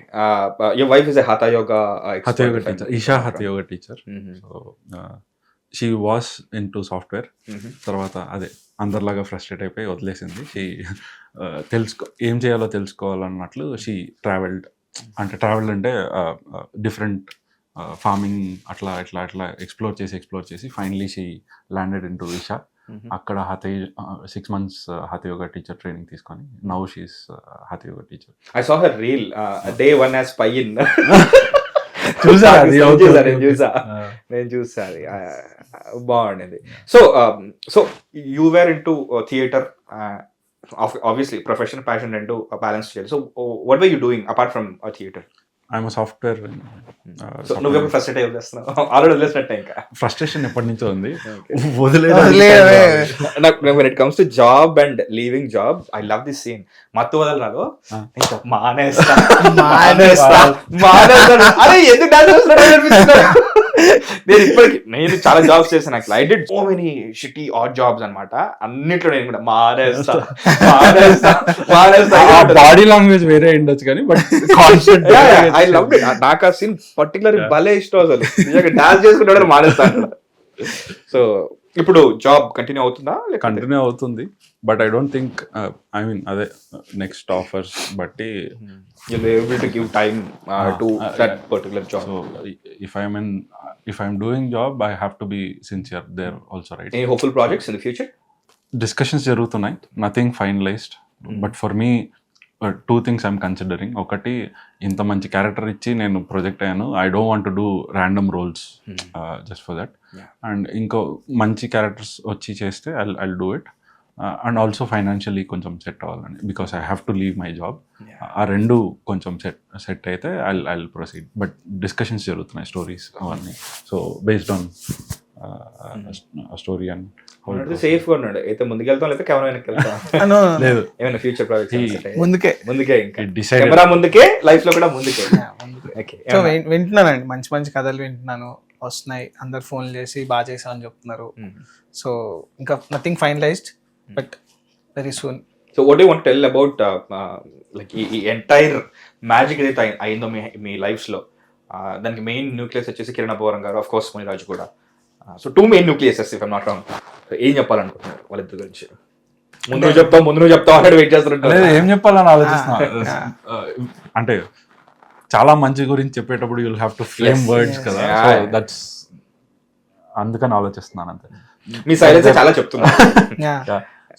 Your wife is a Hatha Yoga expert. Hatha Yoga teacher. Isha Hatha Yoga teacher. So she was into software. తర్వాత అదే అందరిలాగా ఫ్రస్ట్రేట్ అయిపోయి వదిలేసింది. షీ ఏం చేయాలో తెలుసుకోవాలన్నట్లు షీ ట్రావెల్డ్ అంటే different farming అట్లా ఎక్స్ప్లోర్ చేసి finally she landed in to Isha. అక్కడ 6 months hatha yoga teacher training తీసుకొని now she's hatha yoga teacher. I saw her reel day 1 as spy in. నేను చూసాను, బాగుండేది. So you were in to theatre, obviously profession passion రెండు balance చేయాలి. So what were you doing apart from theatre? I'm software. నువ్వు ఎప్పుడు frustrate అయ్యి వదిలేస్తున్నావు? Already వదిలేసినట్టే. ఇంకా frustration ఎప్పటి నుంచో ఉంది. When it comes to job and leaving job, I love this scene. మత్తు వదలరాలో మానేస్తా. అరే ఎందుకు డాన్స్ చేస్తున్నాడు? నేను చాలా జాబ్స్ చేశాను actually. I did so many shitty add jobs అన్నమాట. అన్నిట్లో నేను కూడా మానేస్తా. బాడీ లాంగ్వేజ్ వేరే ఉండొచ్చు కానీ but constant I love it. నాకు ఆ సీన్ పర్టికులర్ భలే ఇష్టం అసలు. డాన్స్ చేసుకుంటాడు మానేస్తాను. సో ఇప్పుడు జాబ్ కంటిన్యూ అవుతుందా? కంటిన్యూ అవుతుంది, but I don't think I mean అదే నెక్స్ట్ ఆఫర్స్ బట్టి you'll be able to give time to that particular job. So if I'm doing job, I have to be sincere there also, right? Any hopeful projects in the future? Discussions జరుగుతున్నాయి, nothing finalized. But for me, 2 things I'm considering. ఒకటి, ఇంత మంచి character ఇచ్చి నేను project అయ్యాను, I don't want to do random roles just for that. And ఇంకో మంచి characters వచ్చి చేస్తే I'll do it. And also financially కొంచెం సెట్ అవ్వాలని, because I have to leave my job. ఆ రెండు కొంచెం సెట్ అయితే ఐ ప్రొసీడ్. బట్ డిస్కషన్స్ జరుగుతున్నాయి, స్టోరీస్ అవన్నీ. So based on story and safe గా ఉన్నాడు. అయితే ముందుకెళ్తాం లేదా కెమెరా వెనక్కి వెళ్తాం? లేదు, ఏమైనా ఫ్యూచర్ ప్రాజెక్ట్స్ ముందుకే ఇంకా కెమెరా ముందుకే, లైఫ్ లో కూడా ముందుకే. సో వింటున్నానండి, మంచి మంచి కథలు వింటున్నాను, వస్తున్నాయి. అందరు ఫోన్ చేసి బాగా చేసామని చెప్తున్నారు. సో ఇంకా nothing finalised, but very soon. So what you want tell about like ఈ ఎంటైర్ మ్యాజిక్ ఏదైతే అయిందో మీ లైఫ్స్లో, దానికి మెయిన్ న్యూక్లియస్ వచ్చేసి కిరణ్ అబ్బవరం గారు, ఆఫ్ కోర్స్ మునిరాజు కూడా. So 2 main nucleases if I'm not wrong. ఏం చెప్పాలనుకుంటున్నారు వాళ్ళిద్దరి గురించి? ముందు నువ్వు చెప్తావు అన్నాడు, వెయిట్ చేస్తుంటారు. ఏం చెప్పాలని ఆలోచిస్తున్నా. అంటే చాలా మంచి గురించి చెప్పేటప్పుడు you'll have to flame words కదా, సో దట్స్ అందుకని ఆలోచిస్తున్నాను అంతే. మీ సైలెన్స్ చాలా చెప్తున్నా.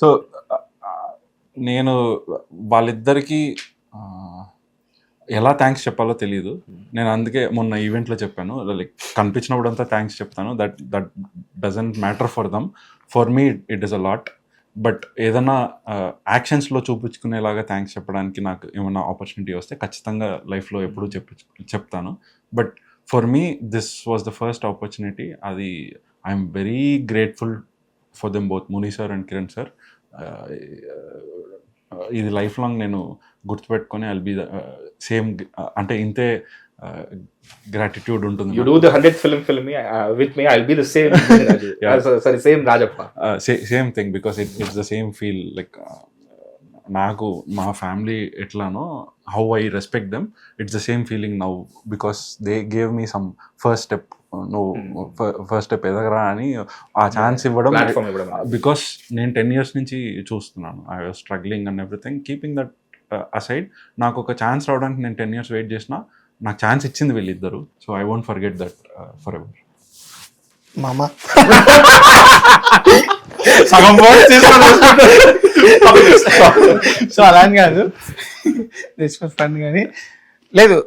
సో నేను వాళ్ళిద్దరికి ఎలా థ్యాంక్స్ చెప్పాలో తెలియదు. నేను అందుకే మొన్న ఈవెంట్లో చెప్పాను, లైక్ కనిపించినప్పుడు అంతా థ్యాంక్స్ చెప్తాను. That doesn't matter for them, for me it is a lot. But ఏదైనా యాక్షన్స్లో చూపించుకునేలాగా థ్యాంక్స్ చెప్పడానికి నాకు ఏమైనా ఆపర్చునిటీ వస్తే ఖచ్చితంగా లైఫ్లో ఎప్పుడూ చెప్తాను. But for me this was the first opportunity. అది I'm very grateful for them both, Muni sir and Kiran sir. ఇది లైఫ్ లాంగ్ నేను గుర్తుపెట్టుకొని ఐల్ బి సేమ్, అంటే ఇంతే గ్రాటిట్యూడ్ ఉంటుంది. You do the 100th film with me, I'll be the same. Sorry, same Rajappa. Same thing, because it's the same feel. Like నాకు మా family ఎట్లానో, how I respect them, it's the same feeling now, because they gave me some first step. నువ్వు first step ఎదగరా అని ఆ chance ఇవ్వడం. Because నేను 10 years నుంచి చూస్తున్నాను, I was struggling and everything. Keeping that aside, నాకు ఒక ఛాన్స్ రావడానికి నేను 10 years వెయిట్ చేసిన, నాకు ఛాన్స్ ఇచ్చింది వీళ్ళిద్దరు. So I won't forget that for ever. మామ సో అలా అని కాదు, ఫన్ కానీ లేదు.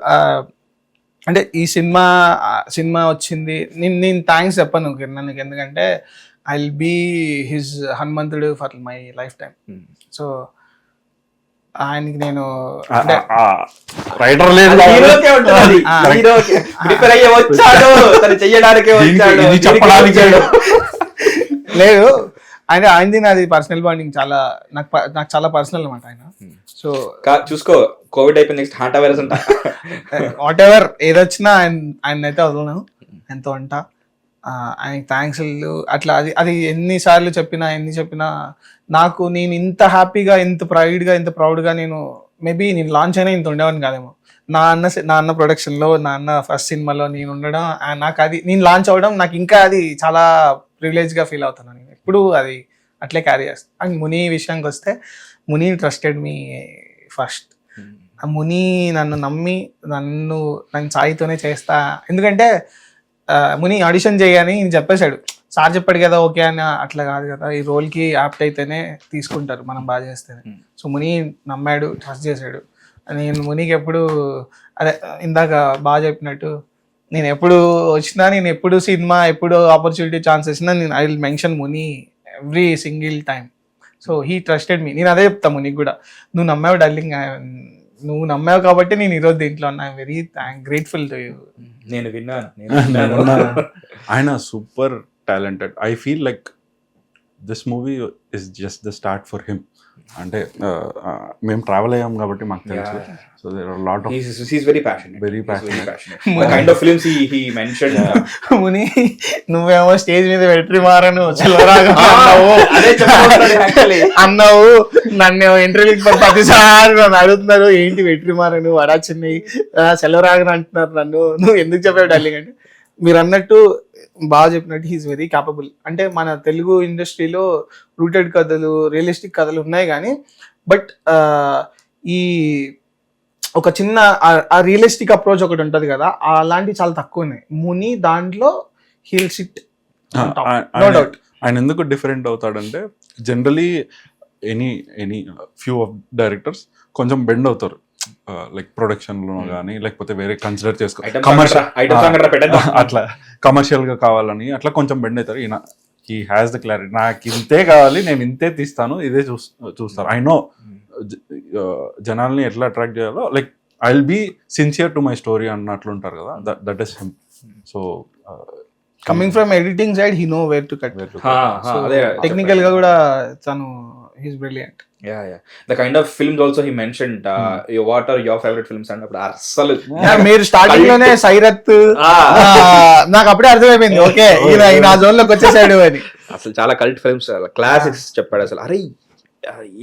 అంటే ఈ సినిమా వచ్చింది, నేను థ్యాంక్స్ చెప్పను కిరణ్కి, ఎందుకంటే ఐ విల్ బీ హిజ్ హనుమంతుడు for my life time. So ఆయనకి నేను రైటర్ లేదు, లేదు ఆయన ఆయనది నాది పర్సనల్ బాండింగ్ చాలా, నాకు చాలా పర్సనల్ అనమాట ఆయన. సో చూసుకో, కోవిడ్ అయిపోయింది, నెక్స్ట్ హార్ట్ వైరస్ అంట, వాట్ ఎవర్ ఏదొచ్చినా ఆయన అయితే వదలను, ఎంతో అంట. ఆయనకి థ్యాంక్స్ అట్లా. అది ఎన్నిసార్లు చెప్పినా నాకు, నేను ఇంత హ్యాపీగా, ఇంత ప్రైడ్గా, ఇంత ప్రౌడ్గా నేను మేబీ నేను లాంచ్ అయినా ఇంత ఉండేవాడిని కాదేమో. నా అన్న ప్రొడక్షన్లో, నా అన్న ఫస్ట్ సినిమాలో నేను ఉండడం, నాకు అది నేను లాంచ్ అవ్వడం, నాకు ఇంకా అది చాలా ప్రివిలేజ్గా ఫీల్ అవుతున్నాను. నేను ఎప్పుడు అది అట్లే క్యారీ చేస్తాను. అండ్ ముని విషయానికి వస్తే, ముని ట్రస్టెడ్ మీ ఫస్ట్. ముని నన్ను నమ్మి నన్ను సాయితోనే చేస్తా, ఎందుకంటే ముని ఆడిషన్ చేయని చెప్పేశాడు. సార్ చెప్పాడు కదా ఓకే అని, అట్లా కాదు కదా, ఈ రోల్కి యాప్ట్ అయితేనే తీసుకుంటారు మనం బాగా చేస్తేనే. సో ముని నమ్మాడు, ట్రస్ట్ చేశాడు. నేను మునికి ఎప్పుడు అదే ఇందాక బాగా చెప్పినట్టు, నేను ఎప్పుడు వచ్చినా, నేను ఎప్పుడు సినిమా, ఎప్పుడు ఆపర్చునిటీ ఛాన్స్ వచ్చినా, నేను I will mention Muni every single time. So he trusted me. నేను అదే చెప్తాను మునికి కూడా, నువ్వు నమ్మావు డార్లింగ్, నువ్వు నమ్మావు కాబట్టి నేను ఈరోజు దీంట్లో ఉన్నా. I'm very grateful to you. నేను విన్నాను. ఆయన super talented. I feel like this movie is just the start for him. అంటే మేము ట్రావెల్ అయ్యాం కాబట్టి మాకు తెలుసు. So there are lot of he's very passionate. The kind of films he mentioned. ముని నువ్వేమో స్టేజ్ మీద వెట్రి మారను చెల్లరాగా అన్నావు, నన్ను ఇంటర్వ్యూకి ప్రతిసారి నన్ను అడుగుతున్నారు, ఏంటి వెట్రి మారను వడా చిన్నవి చెల్లరాగను అంటున్నారు నన్ను, నువ్వు ఎందుకు చెప్పావు డార్లింగ్ అంటే, మీరు అన్నట్టు బాగా చెప్పినట్టు హీఈస్ వెరీ క్యాపబుల్. అంటే మన తెలుగు ఇండస్ట్రీలో రూటెడ్ కథలు, రియలిస్టిక్ కథలు ఉన్నాయి కానీ, బట్ ఈ ఒక చిన్న ఆ రియలిస్టిక్ అప్రోచ్ ఒకటి ఉంటుంది కదా, అలాంటివి చాలా తక్కువ ఉన్నాయి. ముని దాంట్లో హీల్ సిట్, నో డౌట్. ఆయన ఎందుకు డిఫరెంట్ అవుతాడంటే, generally any few of directors కొంచెం బెండ్ అవుతారు, లైక్ ప్రొడక్షన్ లో కానీ, లేకపోతే వేరే కన్సిడర్ చేసుకో అట్లా కమర్షియల్ గా కావాలని అట్లా కొంచెం బెండ్ అవుతారు. ఈయన హీ హ్యాస్ ద క్లారిటీ, నాకు ఇంతే కావాలి, నేను ఇంతే తీస్తాను, ఇదే చూస్తారు. ఐ నో జనాల్ని ఎట్లా అట్రాక్ట్ చేయాలో, like I will be sincere to my story అన్నట్లు ఉంటారు కదా, that is him. So coming from editing side he know where to cut. Technical గా కూడా తను he's brilliant. Yeah. The kind of films also he mentioned, what are your favorite films అన్నప్పుడు అసలు మీరు starting లోనే సైరత్, నాకు అప్పుడే అర్థమైపోయింది ఓకే ఈయన ఆ జోన్ లోకి వచ్చేసాడు అని. అసలు చాలా కల్ట్ ఫిల్మ్స్, క్లాసిక్స్ చెప్పాడు అసలు. అరే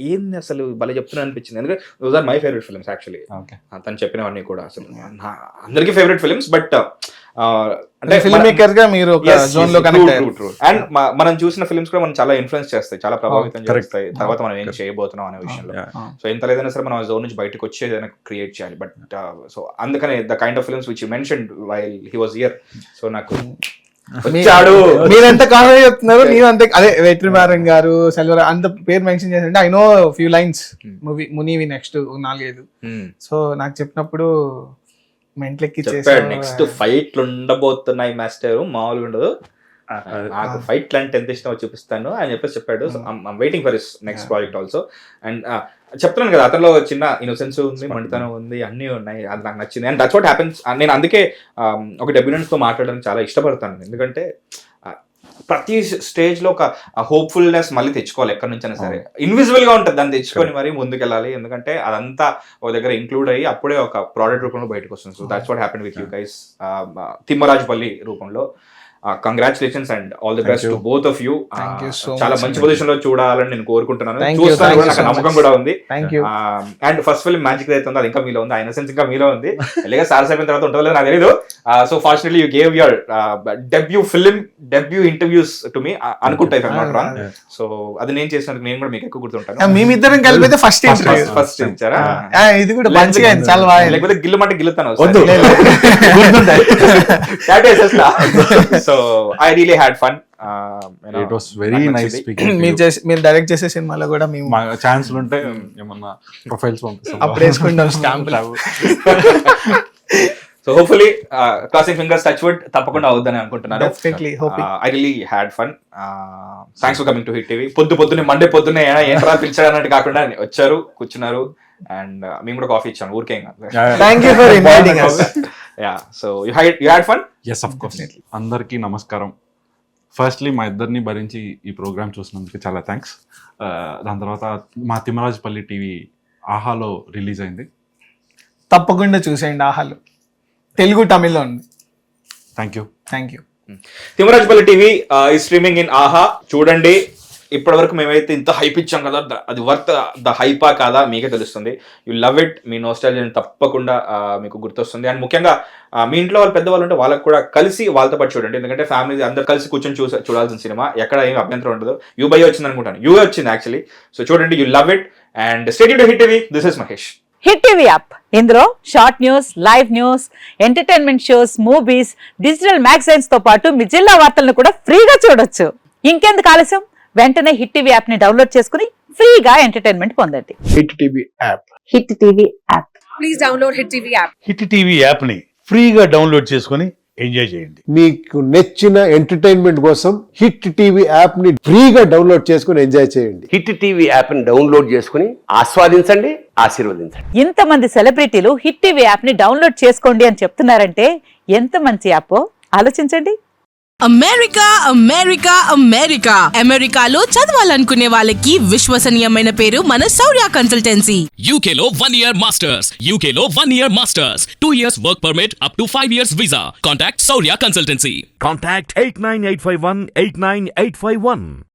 ఏంది అసలు భలే చెప్తున్నా అనిపించింది. ఎందుకంటే those are my favourite films actually. Okay. తను చెప్పినవన్నీ కూడా అసలు అందరికీ ఫేవరెట్ ఫిల్మ్స్. బట్ అంటే ఫిల్మ్ మేకర్ గా మీరు ఒక జోన్ లో కనెక్ట్ అయ్యారు. అండ్ మనం చూసిన ఫిల్మ్స్ కూడా మనం చాలా ఇన్ఫ్లుయెన్స్ చేస్తాయి, చాలా ప్రభావితం చేస్తాయి తర్వాత మనం ఏం చేయబోతున్నాం అనే విషయంలో. సో ఎంత లేదైనా సరే మనం ఆ జోన్ నుంచి బయటకు వచ్చి ఏదైనా క్రియేట్ చేయాలి. బట్ సో అందుకనే the kind of films which you mentioned while he was here. So నాకు వచ్చాడు. మీరెంత కామెడీ చెప్తున్నారు, నేను అంతే. అదే వెట్రిమారన్ గారు, సెల్వర్ అంత పేరు మెన్షన్ చేస్తుంటే ఐ నో ఫ్యూ లైన్స్ మునీవి నెక్స్ట్ 4-5. సో నాకు చెప్పినప్పుడు మెంట్లెక్కి చెప్పాడు నెక్స్ట్ ఫైట్లు ఉండబోతున్నాయి మాస్టర్, మామూలుగా ఉండదు, నాకు ఫైట్లు అంటే ఎంత ఇష్టమో చూపిస్తాను అని చెప్పేసి చెప్పాడు. Waiting for his next project also. And చెప్తున్నాను కదా, అతనిలో చిన్న ఇన్నోసెన్స్ ఉంది, మండితనం ఉంది, అన్నీ ఉన్నాయి. అది నాకు నచ్చింది. And that's what happens. నేను అందుకే ఒక డెబ్యూటెంట్స్ తో మాట్లాడడానికి చాలా ఇష్టపడతాను. ఎందుకంటే ప్రతి స్టేజ్ లో ఒక హోప్ఫుల్నెస్ మళ్ళీ తెచ్చుకోవాలి ఎక్కడి నుంచైనా సరే. ఇన్విజిబుల్ గా ఉంటుంది, దాన్ని తెచ్చుకొని మరీ ముందుకెళ్ళాలి. ఎందుకంటే అదంతా ఒక దగ్గర ఇంక్లూడ్ అయ్యి అప్పుడే ఒక ప్రోడక్ట్ రూపంలో బయటకు వస్తుంది. So that's what happened with you guys. Thimmarajupalli రూపంలో congratulations and all the best to both of you. చాలా మంచి పొజిషన్ లో చూడాలని నేను కోరుకుంటున్నాను. చూస్తాను కూడా, నాకు నమ్మకం కూడా ఉంది. అండ్ ఫస్ట్ ఫిల్మ్ మ్యాజిక్ అయితే ఉంది, అది ఇంకా మీలో ఉంది, ఆ ఇన్నసెన్స్ ఇంకా మీలో ఉంది. అలాగే సార్స్ అయిపోయిన తర్వాత ఉంటుందో నాకు తెలీదు. So fortunately you gave your debut film, debut interviews to me అనుకుంటా అనమాట. సో అది నేను చేసినందుకు నేను కూడా మీకు ఎక్కువ గుర్తుంటాను. మేమిద్దరం కలిపి ఫస్ట్ ఇచ్చారా? ఇది కూడా మంచిగా చాలా బాగా. లేకపోతే గిల్లమంటే గిల్లుతాను. So I really had fun. It was very nice speaking. మీరు డైరెక్ట్ చేసే సినిమాలో కూడా మేము ఛాన్స్ ఉంటే ఏమన్నా ప్రొఫైల్స్ పంపిస్తాం, అప్పుడు వేసుకుంటాం stamp. So hopefully crossing fingers, touch wood, తప్పకుండా అవుద్దని అనుకుంటున్నాను. Definitely hoping. I really had fun. Thanks for coming to Hit TV. పొద్దున్నే మండే పొద్దున్నే ఏంట్రా పిలిచాడు అన్నట్టు కాకుండా వచ్చారు, కూర్చున్నారు. అండ్ మేము కూడా కాఫీ ఇచ్చాము ఊరికే. Thank you for inviting us. Yeah, so you had fun? Yes, of course. అందరికీ నమస్కారం. ఫస్ట్లీ మా ఇద్దరిని భరించి ఈ ప్రోగ్రామ్ చూసినందుకు చాలా థ్యాంక్స్. దాని తర్వాత మా తిమ్మరాజుపల్లి టీవీ ఆహాలో రిలీజ్ అయింది, తప్పకుండా చూసేయండి. ఆహాలో తెలుగు తమిళ్లో ఉంది. Thank you. తిమ్మరాజుపల్లి టీవీ ఈ స్ట్రీమింగ్ ఇన్ ఆహా. చూడండి. ఇప్పటి వరకు మేమైతే ఇంత హైప్ ఇచ్చాం కదా, అది వర్త్ ద హైపా కాదా మీకే తెలుస్తుంది. You love it. మీ నోస్టాల్జియాని తప్పకుండా మీకు గుర్తొస్తుంది. అండ్ ముఖ్యంగా మీ ఇంట్లో వాళ్ళు పెద్దవాళ్ళు ఉంటే వాళ్ళకి కూడా కలిసి వాళ్ళతో పాటు చూడండి. ఎందుకంటే ఫ్యామిలీ అందరు కలిసి కూర్చొని చూడాల్సిన సినిమా, ఎక్కడ ఏమి అభ్యంతరం ఉండదు. యూ బై వచ్చింది అనుకుంటాను, యూ వచ్చింది యాక్చువల్లీ. సో చూడండి, you love it. And stay tuned to Hit TV. This is Mahesh. Hit TV app, ఇందులో short news, live news, entertainment shows, movies, digital magazines తో పాటు మీ జిల్లా వార్తలను కూడా ఫ్రీగా చూడొచ్చు. ఇంకెందుకు ఆలస్యం, వెంటనే హిట్ టీవీ యాప్ ని డౌన్లోడ్ చేసుకుని ఫ్రీగా ఎంటర్టైన్మెంట్ పొందండి. Hit TV app. Hit TV app. Please download hit TV app. Hit TV app ని ఫ్రీగా డౌన్లోడ్ చేసుకొని ఎంజాయ్ చేయండి. మీకు నచ్చిన ఎంటర్టైన్మెంట్ కోసం హిట్ టీవీ యాప్ ని ఫ్రీగా డౌన్లోడ్ చేసుకొని ఎంజాయ్ చేయండి. హిట్ టీవీ యాప్ ని డౌన్లోడ్ చేసుకుని ఆస్వాదించండి, ఆశీర్వదించండి. ఇంతమంది సెలబ్రిటీలు హిట్ టీవీ యాప్ ని డౌన్లోడ్ చేసుకోండి అని చెప్తున్నారంటే ఎంత మంచి యాప్ ఆలోచించండి. అమెరికా అమెరికాలో చదవాలనుకునే వాళ్ళకి విశ్వసనీయమైన పేరు మన శౌర్య కన్సల్టెన్సీ. UK లో 1 year masters, UK లో 1 year masters, 2 years work permit up to 5 years visa. Contact Saurya Consultancy. Contact 89851 89851.